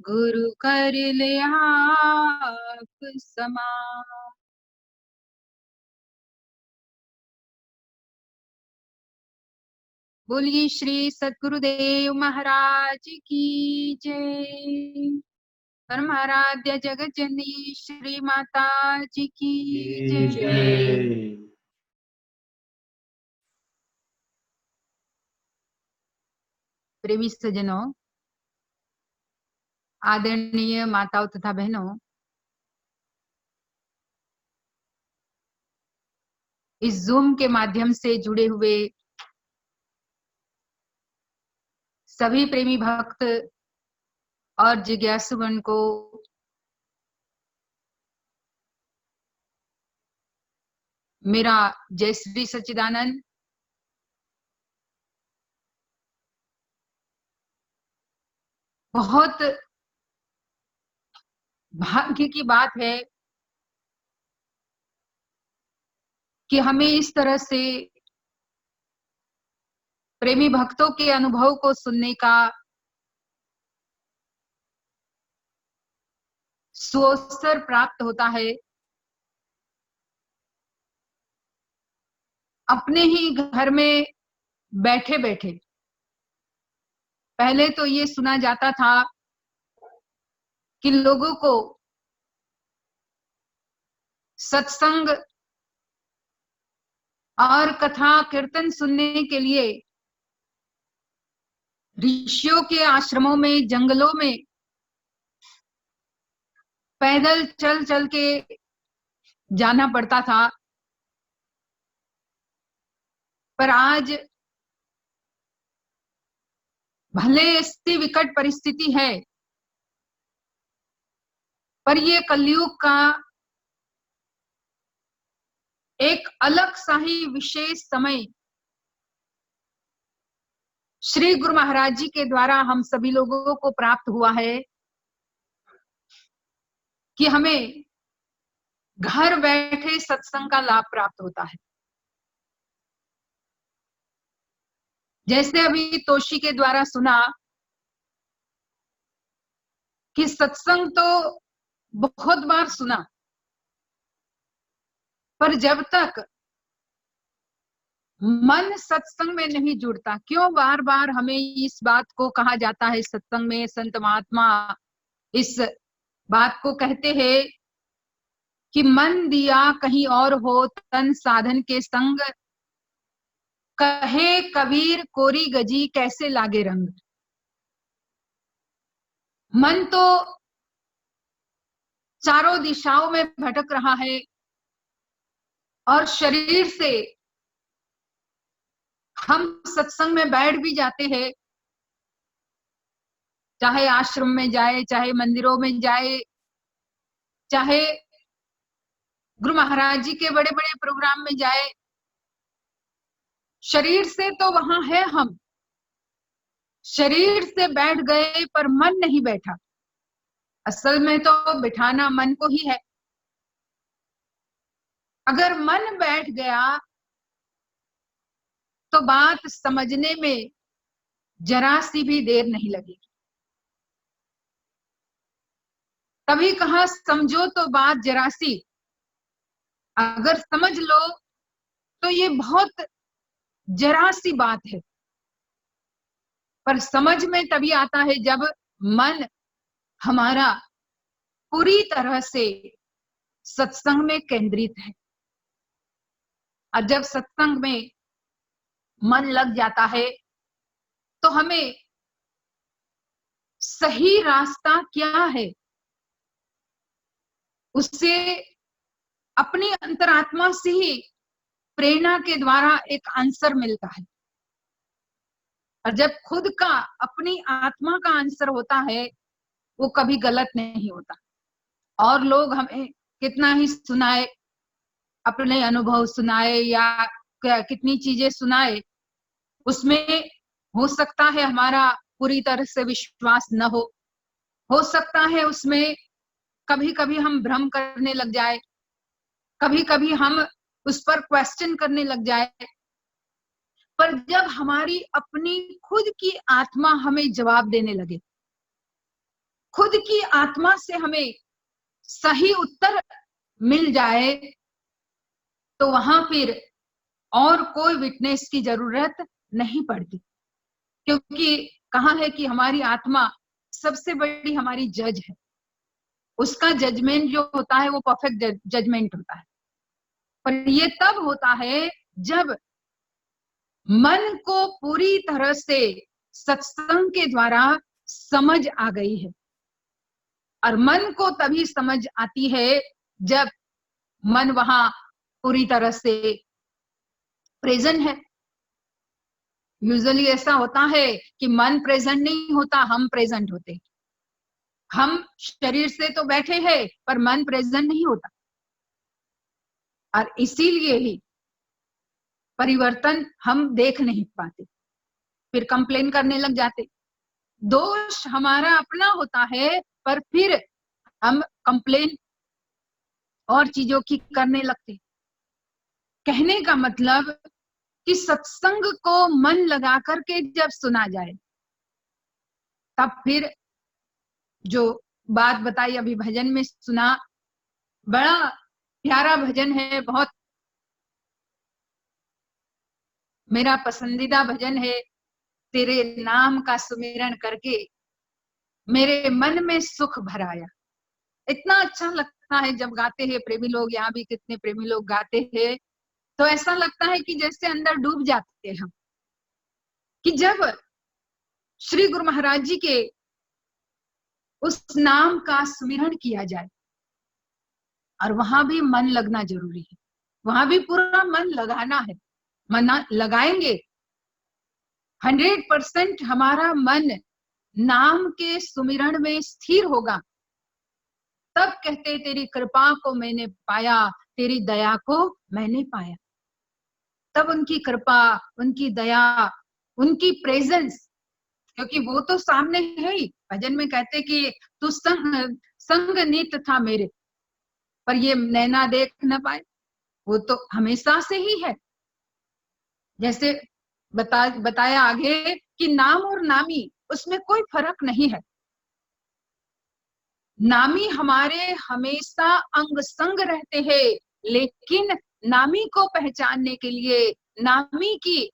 गुरु कर ले आप समान। बोलिए श्री सद्गुरुदेव महाराज की जय। परमाराध्य जगत जननी श्री माता जी की जय। प्रेमी सज्जनों, आदरणीय माताओं तथा बहनों, इस जूम के माध्यम से जुड़े हुए सभी प्रेमी भक्त और जिज्ञासुगण को मेरा जय श्री सच्चिदानंद। बहुत भाग्य की बात है कि हमें इस तरह से प्रेमी भक्तों के अनुभव को सुनने का सुअवसर प्राप्त होता है। अपने ही घर में बैठे बैठे पहले तो ये सुना जाता था कि लोगों को सत्संग और कथा कीर्तन सुनने के लिए ऋषियों के आश्रमों में, जंगलों में पैदल चल चल के जाना पड़ता था। पर आज भले ऐसी विकट परिस्थिति है, पर ये कलयुग का एक अलग सा ही विशेष समय श्री गुरु महाराज जी के द्वारा हम सभी लोगों को प्राप्त हुआ है कि हमें घर बैठे सत्संग का लाभ प्राप्त होता है। जैसे अभी तोशी के द्वारा सुना कि सत्संग तो बहुत बार सुना, पर जब तक मन सत्संग में नहीं जुड़ता, क्यों बार बार हमें इस बात को कहा जाता है, सत्संग में संत महात्मा इस बात को कहते हैं कि मन दिया कहीं और हो, तन साधन के संग, कहे कबीर कोरी गजी कैसे लागे रंग। मन तो चारों दिशाओं में भटक रहा है और शरीर से हम सत्संग में बैठ भी जाते हैं, चाहे आश्रम में जाए, चाहे मंदिरों में जाए, चाहे गुरु महाराज जी के बड़े बड़े प्रोग्राम में जाए, शरीर से तो वहां है हम, शरीर से बैठ गए पर मन नहीं बैठा। असल में तो बिठाना मन को ही है। अगर मन बैठ गया तो बात समझने में जरा सी भी देर नहीं लगेगी। तभी कहा समझो तो बात जरा सी, अगर समझ लो तो ये बहुत जरा सी बात है। पर समझ में तभी आता है जब मन हमारा पूरी तरह से सत्संग में केंद्रित है। और जब सत्संग में मन लग जाता है तो हमें सही रास्ता क्या है उससे अपनी अंतरात्मा से ही प्रेरणा के द्वारा एक आंसर मिलता है। और जब खुद का, अपनी आत्मा का आंसर होता है, वो कभी गलत नहीं होता। और लोग हमें कितना ही सुनाए, अपने अनुभव सुनाए या कितनी चीजें सुनाए, उसमें हो सकता है हमारा पूरी तरह से विश्वास न हो सकता है उसमें कभी कभी हम भ्रम करने लग जाए, कभी कभी हम उस पर क्वेश्चन करने लग जाए। पर जब हमारी अपनी खुद की आत्मा हमें जवाब देने लगे, खुद की आत्मा से हमें सही उत्तर मिल जाए, तो वहां फिर और कोई विटनेस की जरूरत नहीं पड़ती। क्योंकि कहा है कि हमारी आत्मा सबसे बड़ी हमारी जज है, उसका जजमेंट जो होता है वो परफेक्ट जजमेंट होता है। पर ये तब होता है जब मन को पूरी तरह से सत्संग के द्वारा समझ आ गई है। और मन को तभी समझ आती है जब मन वहां पूरी तरह से प्रेजेंट है। यूजुअली ऐसा होता है कि मन प्रेजेंट नहीं होता, हम प्रेजेंट होते। हम शरीर से तो बैठे हैं पर मन प्रेजेंट नहीं होता, और इसीलिए ही परिवर्तन हम देख नहीं पाते, फिर कंप्लेन करने लग जाते। दोष हमारा अपना होता है, पर फिर हम कंप्लेन और चीजों की करने लगते। कहने का मतलब कि सत्संग को मन लगा करके जब सुना जाए, तब फिर जो बात बताई अभी भजन में सुना, बड़ा प्यारा भजन है, बहुत मेरा पसंदीदा भजन है। तेरे नाम का सुमिरन करके मेरे मन में सुख भराया। इतना अच्छा लगता है जब गाते हैं प्रेमी लोग, यहाँ भी कितने प्रेमी लोग गाते हैं, तो ऐसा लगता है कि जैसे अंदर डूब जाते हैं हम, कि जब श्री गुरु महाराज जी के उस नाम का सुमिरन किया जाए, और वहां भी मन लगना जरूरी है, वहां भी पूरा मन लगाना है। मन लगाएंगे 100% हमारा मन नाम के सुमिरन में स्थिर होगा, तब कहते तेरी कृपा को मैंने पाया, तेरी दया को मैंने पाया। तब उनकी कृपा, उनकी दया, उनकी प्रेजेंस, क्योंकि वो तो सामने है ही। भजन में कहते कि तू संग नित था मेरे, पर ये नैना देख न पाए, वो तो हमेशा से ही है। जैसे बताया आगे कि नाम और नामी, उसमें कोई फर्क नहीं है। नामी हमारे हमेशा अंग संग रहते हैं, लेकिन नामी को पहचानने के लिए, नामी की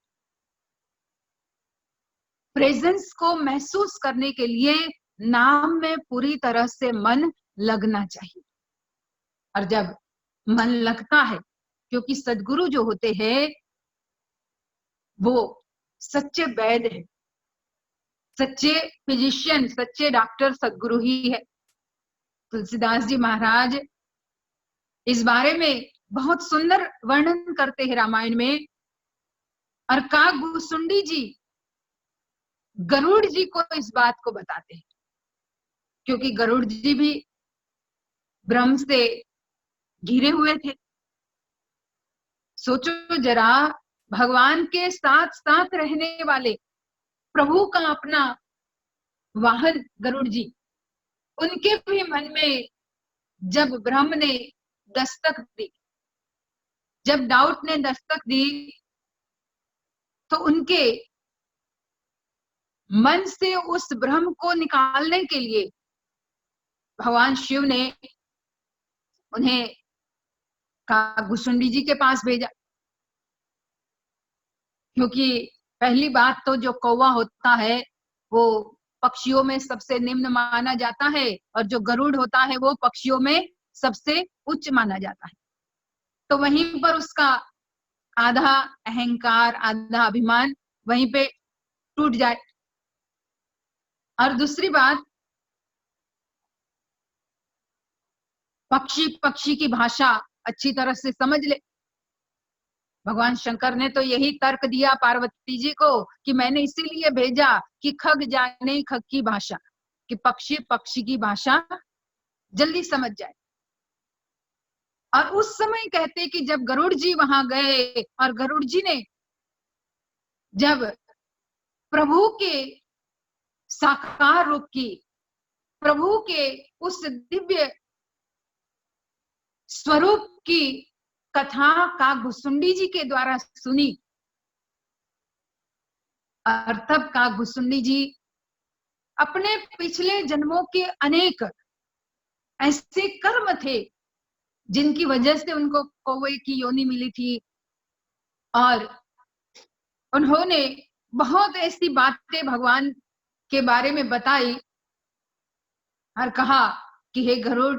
प्रेजेंस को महसूस करने के लिए नाम में पूरी तरह से मन लगना चाहिए। और जब मन लगता है, क्योंकि सद्गुरु जो होते हैं वो सच्चे वैद्य है, सच्चे फिजिशियन, सच्चे डॉक्टर सद्गुरु ही है। तुलसीदास जी महाराज इस बारे में बहुत सुंदर वर्णन करते हैं रामायण में। और कागभूसुंडी जी गरुड़ जी को इस बात को बताते हैं, क्योंकि गरुड़ जी भी ब्रह्म से घिरे हुए थे। सोचो जरा, भगवान के साथ साथ रहने वाले, प्रभु का अपना वाहन गरुड़ जी, उनके भी मन में जब ब्रह्म ने दस्तक दी, जब डाउट ने दस्तक दी, तो उनके मन से उस भ्रम को निकालने के लिए भगवान शिव ने उन्हें कागभूसुंडी जी के पास भेजा। क्योंकि पहली बात तो जो कौवा होता है वो पक्षियों में सबसे निम्न माना जाता है, और जो गरुड़ होता है वो पक्षियों में सबसे उच्च माना जाता है। तो वहीं पर उसका आधा अहंकार, आधा अभिमान वहीं पे टूट जाए। और दूसरी बात, पक्षी की भाषा अच्छी तरह से समझ ले। भगवान शंकर ने तो यही तर्क दिया पार्वती जी को कि मैंने इसीलिए भेजा कि खग जाने खग की भाषा, कि पक्षी की भाषा जल्दी समझ जाए। और उस समय कहते कि जब गरुड़ जी वहां गए और गरुड़ जी ने जब प्रभु के साकार रूप की, प्रभु के उस दिव्य स्वरूप की कथा कागभूसुंडी जी के द्वारा सुनी, और तब कागभूसुंडी जी अपने पिछले जन्मों के अनेक ऐसे कर्म थे जिनकी वजह से उनको कौवे की योनि मिली थी, और उन्होंने बहुत ऐसी बातें भगवान के बारे में बताई और कहा कि हे गरुड़,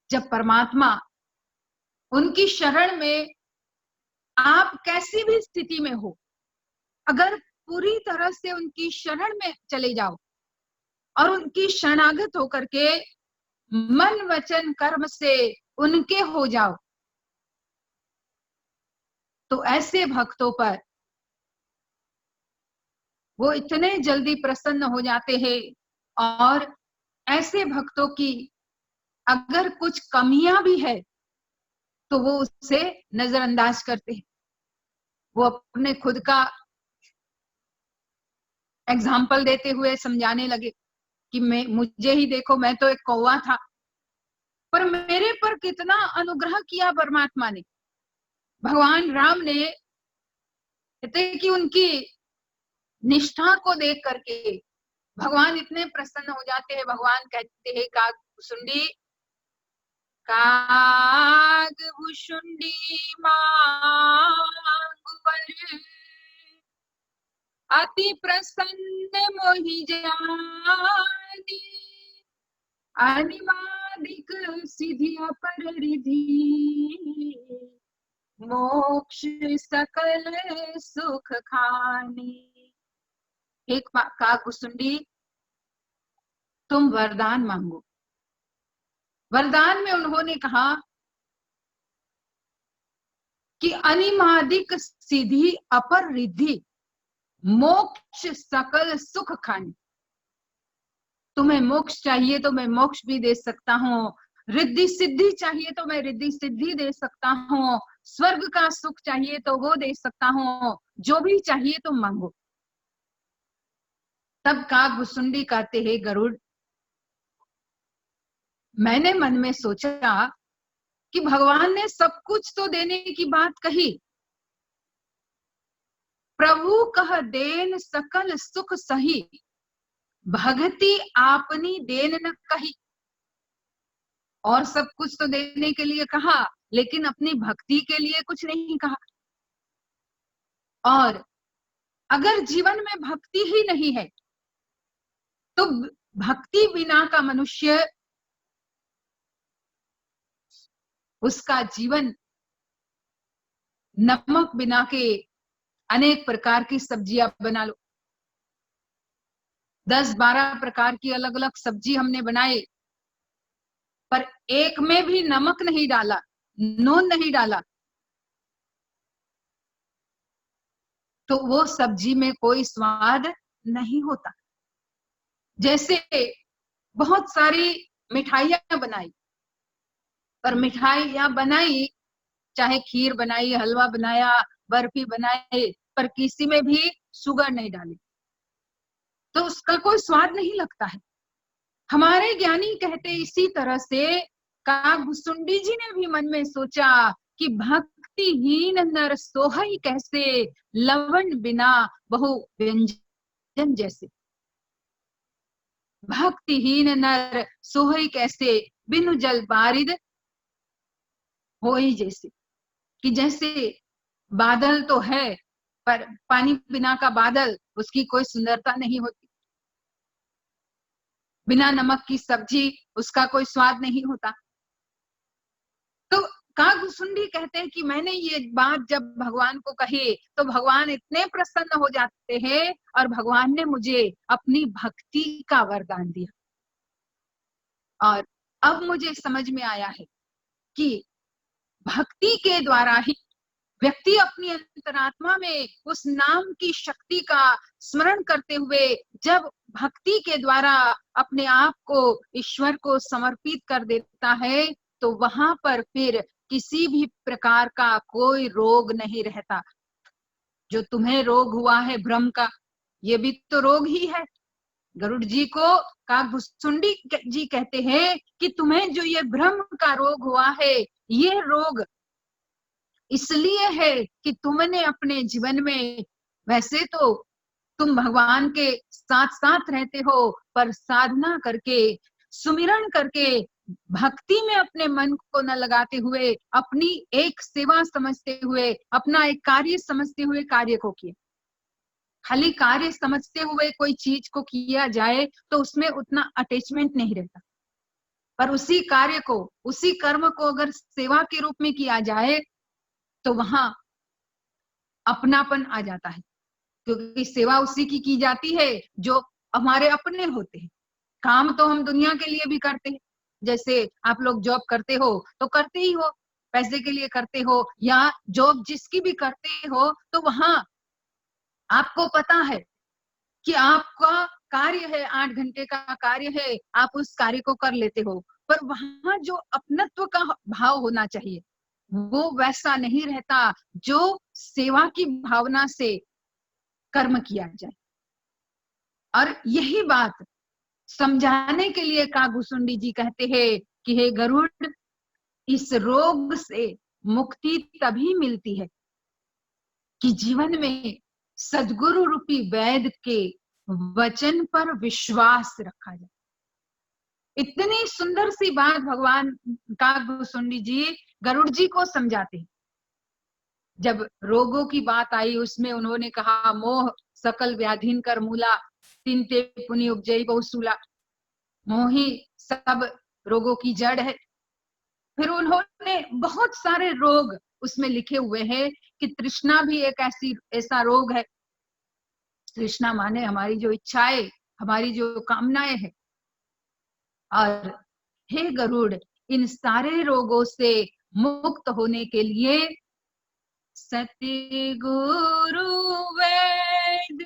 जब परमात्मा उनकी शरण में, आप कैसी भी स्थिति में हो, अगर पूरी तरह से उनकी शरण में चले जाओ और उनकी शरणागत होकर के मन वचन कर्म से उनके हो जाओ, तो ऐसे भक्तों पर वो इतने जल्दी प्रसन्न हो जाते हैं। और ऐसे भक्तों की अगर कुछ कमियां भी है तो वो उससे नजरअंदाज करते हैं। वो अपने खुद का एग्जाम्पल देते हुए समझाने लगे कि मुझे ही देखो, मैं तो एक कौवा था, पर मेरे पर कितना अनुग्रह किया परमात्मा ने। भगवान राम ने कहते कि उनकी निष्ठा को देख करके भगवान इतने प्रसन्न हो जाते हैं। भगवान कहते हैं कागभुसुंडी कागभुसुंडी मांग वर, अति प्रसन्न मोहि जानी, अनिमादिक सिद्धि अपर रिधि, मोक्ष सकल सुख खानी। एक कागभुसुंडी, तुम वरदान मांगो। वरदान में उन्होंने कहा कि अनिमादिक सिद्धि अपर रिद्धि, मोक्ष सकल सुख खानी। तुम्हें मोक्ष चाहिए तो मैं मोक्ष भी दे सकता हूँ, रिद्धि सिद्धि चाहिए तो मैं रिद्धि सिद्धि दे सकता हूँ, स्वर्ग का सुख चाहिए तो वो दे सकता हूँ, जो भी चाहिए तुम मांगो। तब कागभुसुंडी कहते हैं गरुड़, मैंने मन में सोचा कि भगवान ने सब कुछ तो देने की बात कही, प्रभु कह देन सकल सुख सही, भगति आपनी देन न कही। और सब कुछ तो देने के लिए कहा, लेकिन अपनी भक्ति के लिए कुछ नहीं कहा। और अगर जीवन में भक्ति ही नहीं है तो भक्ति बिना का मनुष्य, उसका जीवन नमक बिना के अनेक प्रकार की सब्जियां बना लो, 10-12 प्रकार की अलग अलग सब्जी हमने बनाए, पर एक में भी नमक नहीं डाला, नून नहीं डाला, तो वो सब्जी में कोई स्वाद नहीं होता। जैसे बहुत सारी मिठाइयां बनाई, पर मिठाइयां बनाई, चाहे खीर बनाई, हलवा बनाया, बर्फी बनाई, पर किसी में भी शुगर नहीं डाली, तो उसका कोई स्वाद नहीं लगता है। हमारे ज्ञानी कहते इसी तरह से कागभुसुंडी जी ने भी मन में सोचा कि भक्तिहीन नर सोहई कैसे, लवण बिना बहु व्यंजन जैसे। भक्तिहीन नर सोहई कैसे, बिनु जल बारिद होई जैसे। कि जैसे बादल तो है, पर पानी बिना का बादल, उसकी कोई सुंदरता नहीं होती। बिना नमक की सब्जी, उसका कोई स्वाद नहीं होता। तो कागभुसुंडी कहते हैं कि मैंने ये बात जब भगवान को कही तो भगवान इतने प्रसन्न हो जाते हैं, और भगवान ने मुझे अपनी भक्ति का वरदान दिया। और अब मुझे समझ में आया है कि भक्ति के द्वारा ही व्यक्ति अपनी अंतरात्मा में उस नाम की शक्ति का स्मरण करते हुए जब भक्ति के द्वारा अपने आप को ईश्वर को समर्पित कर देता है, तो वहां पर फिर किसी भी प्रकार का कोई रोग नहीं रहता। जो तुम्हें रोग हुआ है भ्रम का, ये भी तो रोग ही है। गरुड़ जी को कागभुसुंडी जी कहते हैं कि तुम्हें जो ये भ्रम का रोग हुआ है, ये रोग इसलिए है कि तुमने अपने जीवन में, वैसे तो तुम भगवान के साथ साथ रहते हो, पर साधना करके, सुमिरन करके, भक्ति में अपने मन को न लगाते हुए, अपनी एक सेवा समझते हुए, अपना एक कार्य समझते हुए कार्य को किया। खाली कार्य समझते हुए कोई चीज को किया जाए तो उसमें उतना अटैचमेंट नहीं रहता, पर उसी कार्य को, उसी कर्म को अगर सेवा के रूप में किया जाए तो वहां अपनापन आ जाता है, क्योंकि सेवा उसी की जाती है जो हमारे अपने होते हैं। काम तो हम दुनिया के लिए भी करते हैं, जैसे आप लोग जॉब करते हो तो करते ही हो, पैसे के लिए करते हो, या जॉब जिसकी भी करते हो तो वहां आपको पता है कि आपका कार्य है, 8 घंटे का कार्य है, आप उस कार्य को कर लेते हो, पर वहां जो अपनत्व का भाव होना चाहिए वो वैसा नहीं रहता जो सेवा की भावना से कर्म किया जाए। और यही बात समझाने के लिए कागभूषुंडी जी कहते हैं कि हे गरुड़, इस रोग से मुक्ति तभी मिलती है कि जीवन में सद्गुरु रूपी वैद के वचन पर विश्वास रखा जाए। इतनी सुंदर सी बात भगवान कागभूषुंडी जी गरुड़ जी को समझाते हैं। जब रोगों की बात आई उसमें उन्होंने कहा, मोह सकल व्याधीन कर मूला, तिनते पुनि उपजई बहुसूला। मोह ही सब रोगों की जड़ है। फिर उन्होंने बहुत सारे रोग उसमें लिखे हुए हैं कि तृष्णा भी एक ऐसा रोग है। तृष्णा माने हमारी जो इच्छाएं, हमारी जो कामनाएं है। और हे गरुड़, इन सारे रोगों से मुक्त होने के लिए सत्य गुरु वेद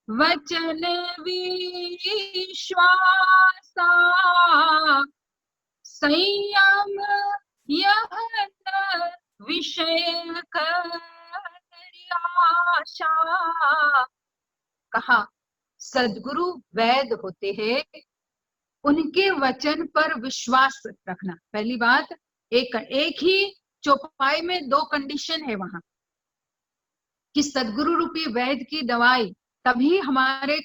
वचन विश्वासा, संयम यह न विषय कर आशा। कहा सद्गुरु वैद होते हैं, उनके वचन पर विश्वास रखना। पहली बात, एक ही चौपाई में दो कंडीशन है वहां कि सद्गुरु रूपी वैद की दवाई तभी हमारे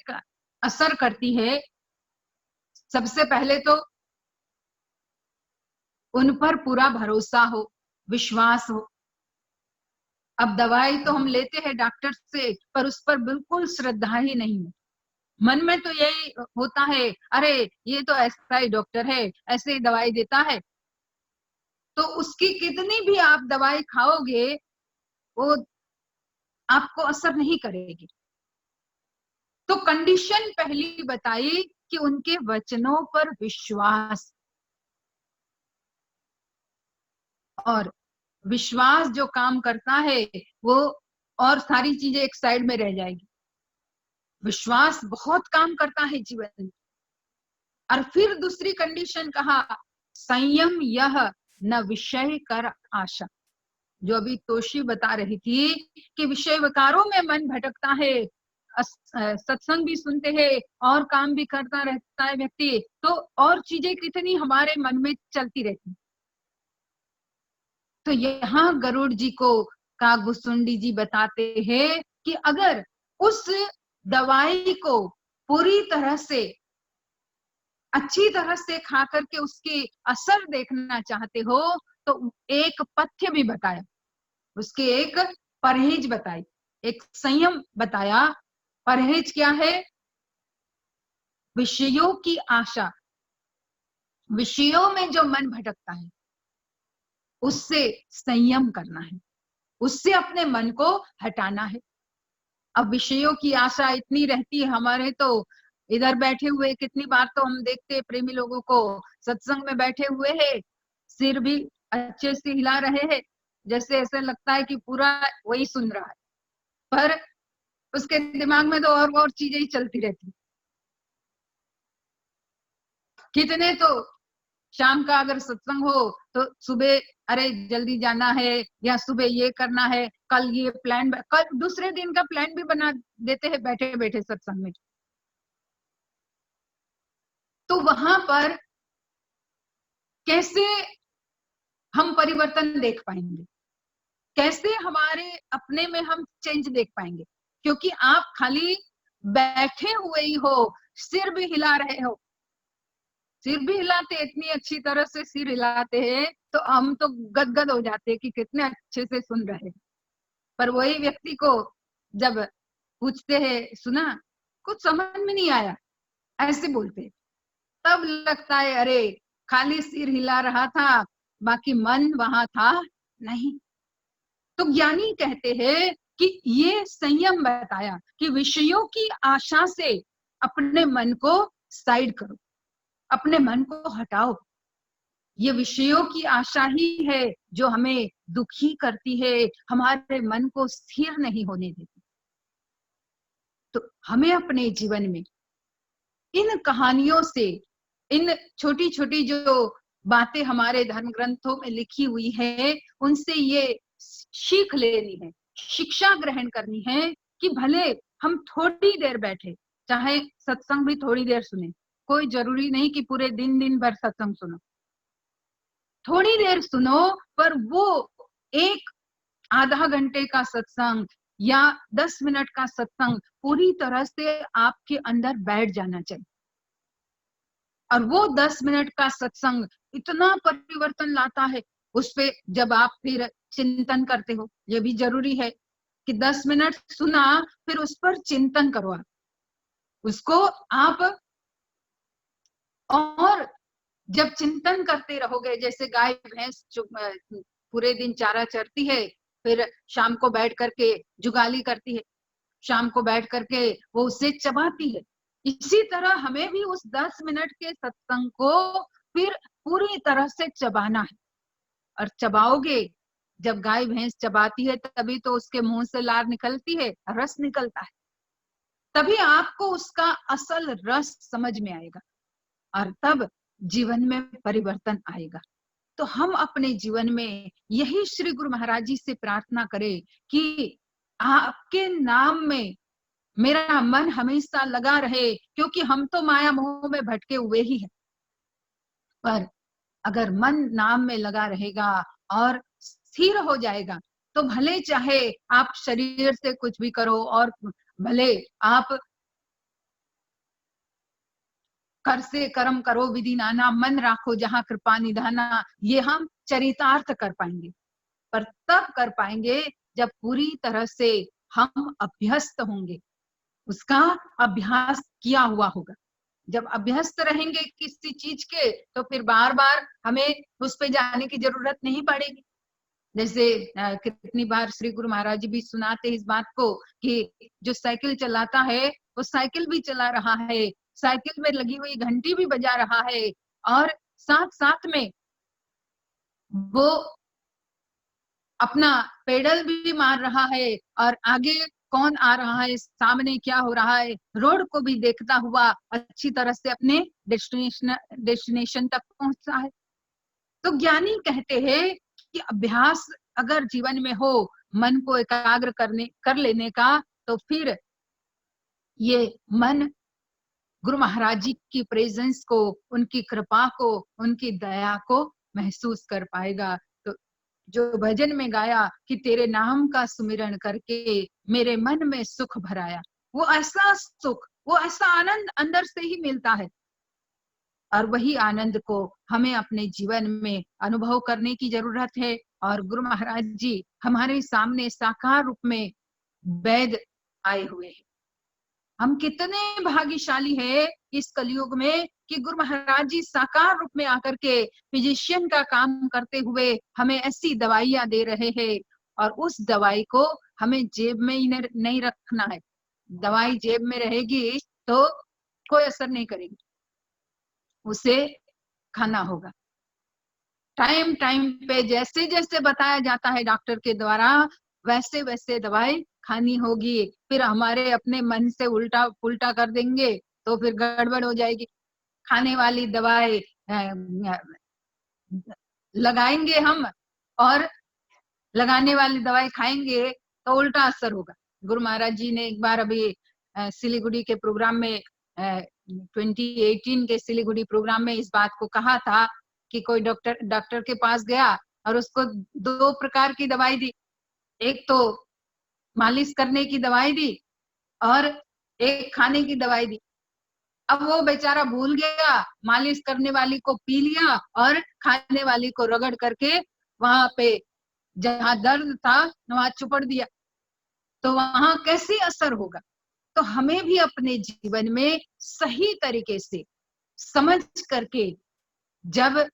असर करती है। सबसे पहले तो उन पर पूरा भरोसा हो, विश्वास हो। अब दवाई तो हम लेते हैं डॉक्टर से, पर उस पर बिल्कुल श्रद्धा ही नहीं है। मन में तो यही होता है, अरे ये तो ऐसा ही डॉक्टर है, ऐसे ही दवाई देता है। तो उसकी कितनी भी आप दवाई खाओगे वो आपको असर नहीं करेगी। तो कंडीशन पहली बताई कि उनके वचनों पर विश्वास। और विश्वास जो काम करता है वो और सारी चीजें एक साइड में रह जाएगी। विश्वास बहुत काम करता है जीवन में। और फिर दूसरी कंडीशन कहा, संयम यह न विषय कर आशा। जो अभी तोशी बता रही थी कि विषय विकारों में मन भटकता है, सत्संग भी सुनते हैं और काम भी करता रहता है व्यक्ति, तो और चीजें कितनी हमारे मन में चलती रहती। तो यहाँ गरुड़ जी को कागभूषुंडी जी बताते हैं कि अगर उस दवाई को पूरी तरह से अच्छी तरह से खा करके उसकी असर देखना चाहते हो तो एक पथ्य भी बताया, उसके एक परहेज बताई, एक संयम बताया। परहेज क्या है? विषयों की आशा, विषयों में जो मन भटकता है उससे संयम करना है, उससे अपने मन को हटाना है। अब विषयों की आशा इतनी रहती है हमारे, तो इधर बैठे हुए कितनी बार तो हम देखते हैं प्रेमी लोगों को सत्संग में बैठे हुए हैं, सिर भी अच्छे से हिला रहे हैं, जैसे ऐसे लगता है कि पूरा वही सुन रहा है, पर उसके दिमाग में तो और चीजें ही चलती रहती। कितने तो शाम का अगर सत्संग हो तो सुबह अरे जल्दी जाना है, या सुबह ये करना है, कल ये प्लान, कल दूसरे दिन का प्लान भी बना देते हैं बैठे बैठे सत्संग में। तो वहां पर कैसे हम परिवर्तन देख पाएंगे, कैसे हमारे अपने में हम चेंज देख पाएंगे? क्योंकि आप खाली बैठे हुए ही हो, सिर भी हिला रहे हो, सिर भी हिलाते, इतनी अच्छी तरह से सिर हिलाते हैं तो हम तो गदगद हो जाते हैं कि कितने अच्छे से सुन रहे हैं। पर वही व्यक्ति को जब पूछते हैं, सुना, कुछ समझ में नहीं आया, ऐसे बोलते, तब लगता है अरे खाली सिर हिला रहा था, बाकी मन वहां था नहीं। तो ज्ञानी कहते हैं कि ये संयम बताया कि विषयों की आशा से अपने मन को साइड करो, अपने मन को हटाओ। ये विषयों की आशा ही है जो हमें दुखी करती है, हमारे मन को स्थिर नहीं होने देती। तो हमें अपने जीवन में इन कहानियों से, इन छोटी छोटी जो बातें हमारे धर्म ग्रंथों में लिखी हुई है, उनसे ये सीख लेनी है, शिक्षा ग्रहण करनी है कि भले हम थोड़ी देर बैठे, चाहे सत्संग भी थोड़ी देर सुने, कोई जरूरी नहीं कि पूरे दिन भर सत्संग सुनो, थोड़ी देर सुनो, पर वो एक आधा घंटे का सत्संग या 10 मिनट का सत्संग पूरी तरह से आपके अंदर बैठ जाना चाहिए। और वो 10 मिनट का सत्संग इतना परिवर्तन लाता है, उस पे जब आप फिर चिंतन करते हो, ये भी जरूरी है कि 10 मिनट सुना, फिर उस पर चिंतन करो आप, उसको आप, और जब चिंतन करते रहोगे, जैसे गाय भैंस पूरे दिन चारा चरती है, फिर शाम को बैठ करके जुगाली करती है, शाम को बैठ करके वो उसे चबाती है, इसी तरह हमें भी उस 10 मिनट के सत्संग को फिर पूरी तरह से चबाना है। और चबाओगे, जब गाय भैंस चबाती है तभी तो उसके मुंह से लार निकलती है, रस निकलता है, तभी आपको उसका असल रस समझ में आएगा और तब जीवन में परिवर्तन आएगा। तो हम अपने जीवन में यही श्री गुरु महाराज जी से प्रार्थना करें कि आपके नाम में मेरा मन हमेशा लगा रहे, क्योंकि हम तो माया मोह में भटके हुए ही हैं, पर अगर मन नाम में लगा रहेगा और स्थिर हो जाएगा, तो भले चाहे आप शरीर से कुछ भी करो, और भले आप कर से कर्म करो विधि नाना, मन राखो जहां कृपा निधाना, ये हम चरितार्थ कर पाएंगे, पर तब कर पाएंगे जब पूरी तरह से हम अभ्यस्त होंगे, उसका अभ्यास किया हुआ होगा। जब अभ्यस्त रहेंगे किसी चीज के, तो फिर बार बार हमें उस पे जाने की जरूरत नहीं पड़ेगी। जैसे कितनी बार श्री गुरु महाराज जी भी सुनाते इस बात को कि जो साइकिल चलाता है वो साइकिल भी चला रहा है, साइकिल में लगी हुई घंटी भी बजा रहा है, और साथ साथ में वो अपना पेडल भी मार रहा है, और आगे कौन आ रहा है, सामने क्या हो रहा है, रोड को भी देखता हुआ अच्छी तरह से अपने डेस्टिनेशन तक पहुंचता है। तो ज्ञानी कहते हैं कि अभ्यास अगर जीवन में हो, मन को एकाग्र कर लेने का, तो फिर ये मन गुरु महाराज जी की प्रेजेंस को, उनकी कृपा को, उनकी दया को महसूस कर पाएगा। तो जो भजन में गाया कि तेरे नाम का सुमिरन करके मेरे मन में सुख भराया, वो ऐसा सुख, वो ऐसा आनंद अंदर से ही मिलता है, और वही आनंद को हमें अपने जीवन में अनुभव करने की जरूरत है। और गुरु महाराज जी हमारे सामने साकार रूप में वैद आए हुए हैं। हम कितने भाग्यशाली हैं इस कलयुग में कि गुरु महाराज जी साकार रूप में आकर के फिजिशियन का काम करते हुए हमें ऐसी दवाइयां दे रहे हैं, और उस दवाई को हमें जेब में ही नहीं रखना है। दवाई जेब में रहेगी तो कोई असर नहीं करेगी, उसे खाना होगा टाइम टाइम पे, जैसे जैसे बताया जाता है डॉक्टर के द्वारा, वैसे वैसे दवाई खानी होगी। फिर हमारे अपने मन से उल्टा पुल्टा कर देंगे तो फिर गड़बड़ हो जाएगी। खाने वाली दवाई लगाएंगे हम, और लगाने वाली दवाई खाएंगे तो उल्टा असर होगा। गुरु महाराज जी ने एक बार अभी सिलीगुड़ी के प्रोग्राम में 2018 के सिलीगुड़ी प्रोग्राम में इस बात को कहा था कि कोई डॉक्टर के पास गया और उसको 2 प्रकार की दवाई दी, एक तो मालिश करने की दवाई दी और एक खाने की दवाई दी। अब वो बेचारा भूल गया, मालिश करने वाली को पी लिया और खाने वाली को रगड़ करके वहां पे जहां दर्द था वहां चुपड़ दिया, तो वहां कैसे असर होगा। तो हमें भी अपने जीवन में सही तरीके से समझ करके, जब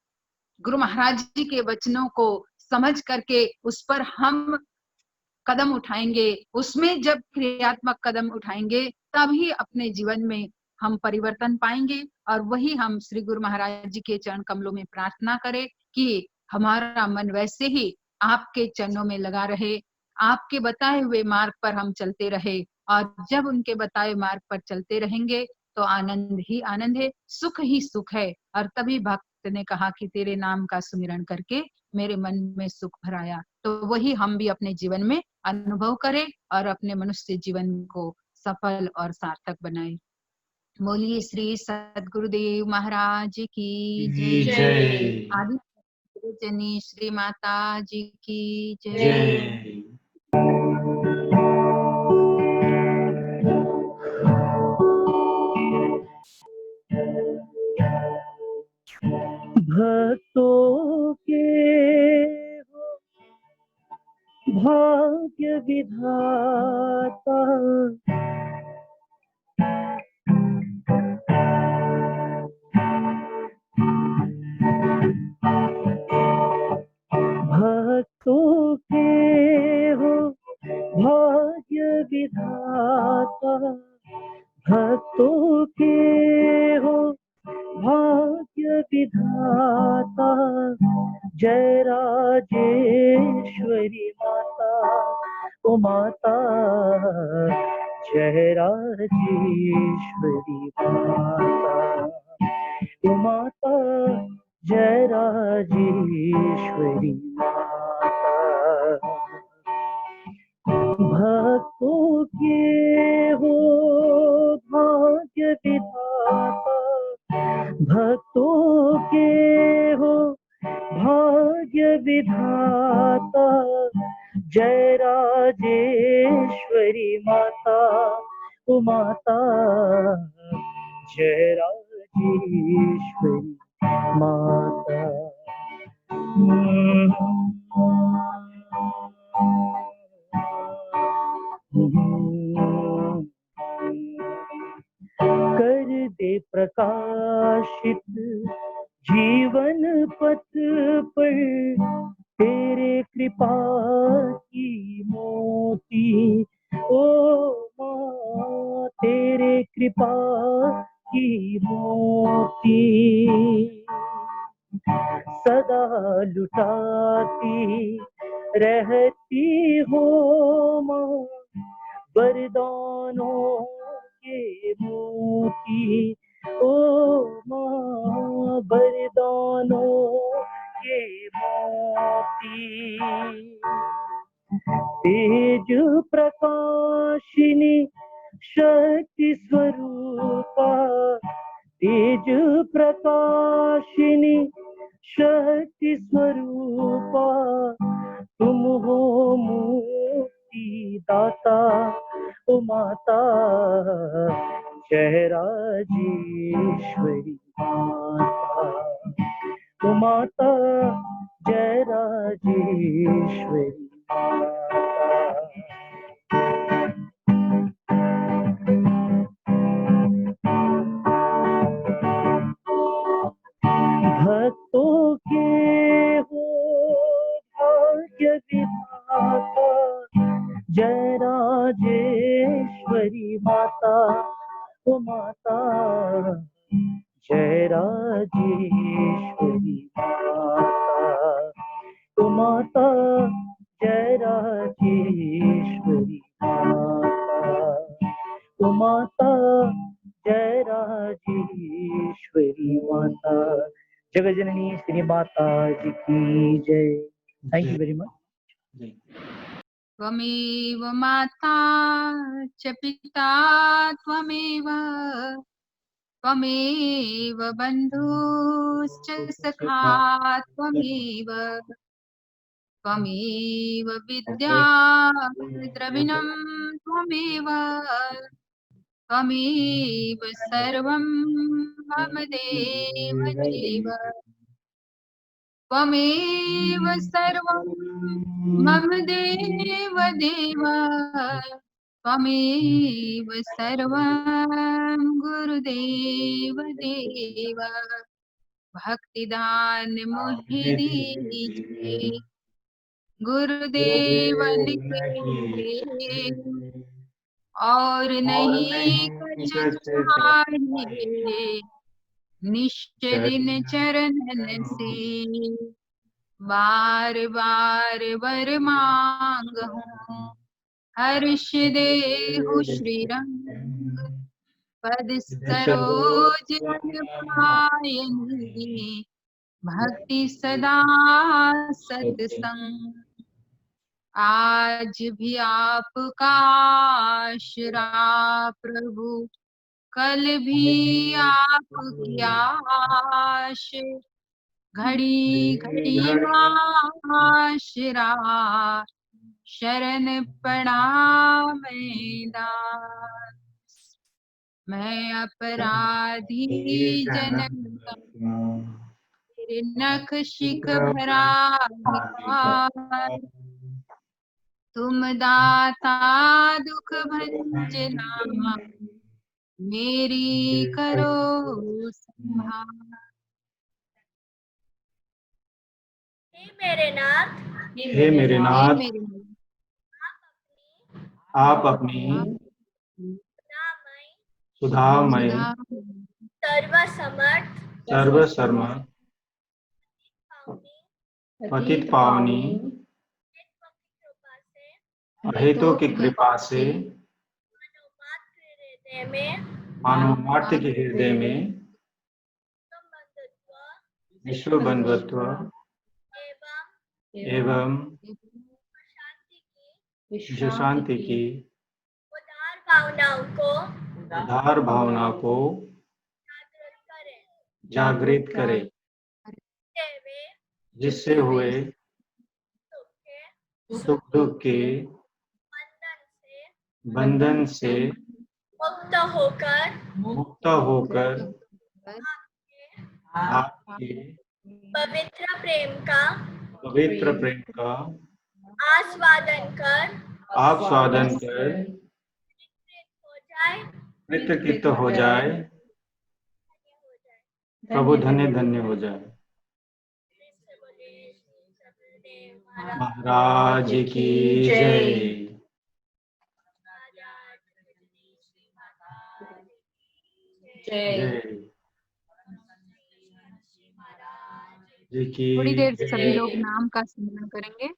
गुरु महाराज जी के वचनों को समझ करके उस पर हम कदम उठाएंगे, उसमें जब क्रियात्मक कदम उठाएंगे, तभी अपने जीवन में हम परिवर्तन पाएंगे। और वही हम श्री गुरु महाराज जी के चरण कमलों में प्रार्थना करें कि हमारा मन वैसे ही आपके चरणों में लगा रहे, आपके बताए हुए मार्ग पर हम चलते रहे, और जब उनके बताए मार्ग पर चलते रहेंगे तो आनंद ही आनंद है, सुख ही सुख है। और तभी भक्त ने कहा कि तेरे नाम का सुमिरन करके मेरे मन में सुख भराया। तो वही हम भी अपने जीवन में अनुभव करें और अपने मनुष्य जीवन को सफल और सार्थक बनाए। बोलिए श्री सद्गुरुदेव महाराज की जय। जय आदि जनी श्री माता जी की जय। जय। भक्तों के हो भाग्य विधाता, भक्तों के हो भाग्य विधाता, भक्तों के हो भाग्य विधाता, जय राजेश्वरी माता, ओ माता जय राजेश्वरी माता, ओ माता जय राजेश्वरी माता। भक्तों के हो भाग्य विधाता, भक्तों के हो भाग्य विधाता, जय राजेश्वरी माता, ओ माता जय राजेश्वरी माता। कर दे प्रकाशित जीवन पथ पर तेरे कृपा की मोती, ओ माँ तेरे कृपा की मोती, सदा लुटाती रहती हो माँ वरदानों के मोती, ओ माँ वरदानों के मोती। तेज प्रकाशिनी शक्ति स्वरूपा, तेज प्रकाशिनी शक्ति स्वरूपा, तुम हो मुक्ति दाता, ओ माता जय राजेश्वरी माता, ओ माता जय राजेश्वरी माता। भक्तों के हो भाग्य विधाता, जय राजेश्वरी माता, ओ माता जय राजेश्वरी माता, ओ माता जय राजेश्वरी माता, ओ माता जय राजेश्वरी माता। जगत जननी श्री माता जी की जय। Thank you very much. त्वमेव माता च पिता त्वमेव, त्वमेव बन्धुश्च सखा त्वमेव, त्वमेव विद्या द्रविणं त्वमेव, त्वमेव सर्वं मम देव देव, त्वमेव सर्वं मम देव देव, त्वमेव सर्वं गुरुदेव देव। भक्तिदान मुझे दीजिए गुरुदेव लिखे, और नहीं कुछ चाहिए निश्चलिन चरणन से, बार बार वर मांग हूँ हर्ष देहु श्री रंग, पद सरोज पायनी भक्ति सदा सत्संग। आज भी आपका आसरा प्रभु कल भी आपकी आश, घड़ी घड़ी आशरा, शरण पड़ा मैदास। मैं अपराधी जन्म तेरे नखशिख भरा अधिकार, तुम दाता दुख भंजना, मेरी करो संभाल। हे मेरे नाथ, हे मेरे नाथ, मेरे आप अपनी सुधामय, सर्वसमर्थ, सर्वसमर्थ, पतित पावनी, अहेतु की कृपा से हृदय में मानव मात्र के हृदय में विश्व बंधुत्व एवं विश्व शांति की उदार भावना को जागृत करे, जिससे हुए सुख दुख के बंधन से मुक्त होकर आपके पवित्र प्रेम का आस्वादन कर कृतकृत हो जाए, प्रभु धन्य धन्य हो जाए। महाराज की जय। जय। थोड़ी देर सभी लोग नाम का स्मरण करेंगे।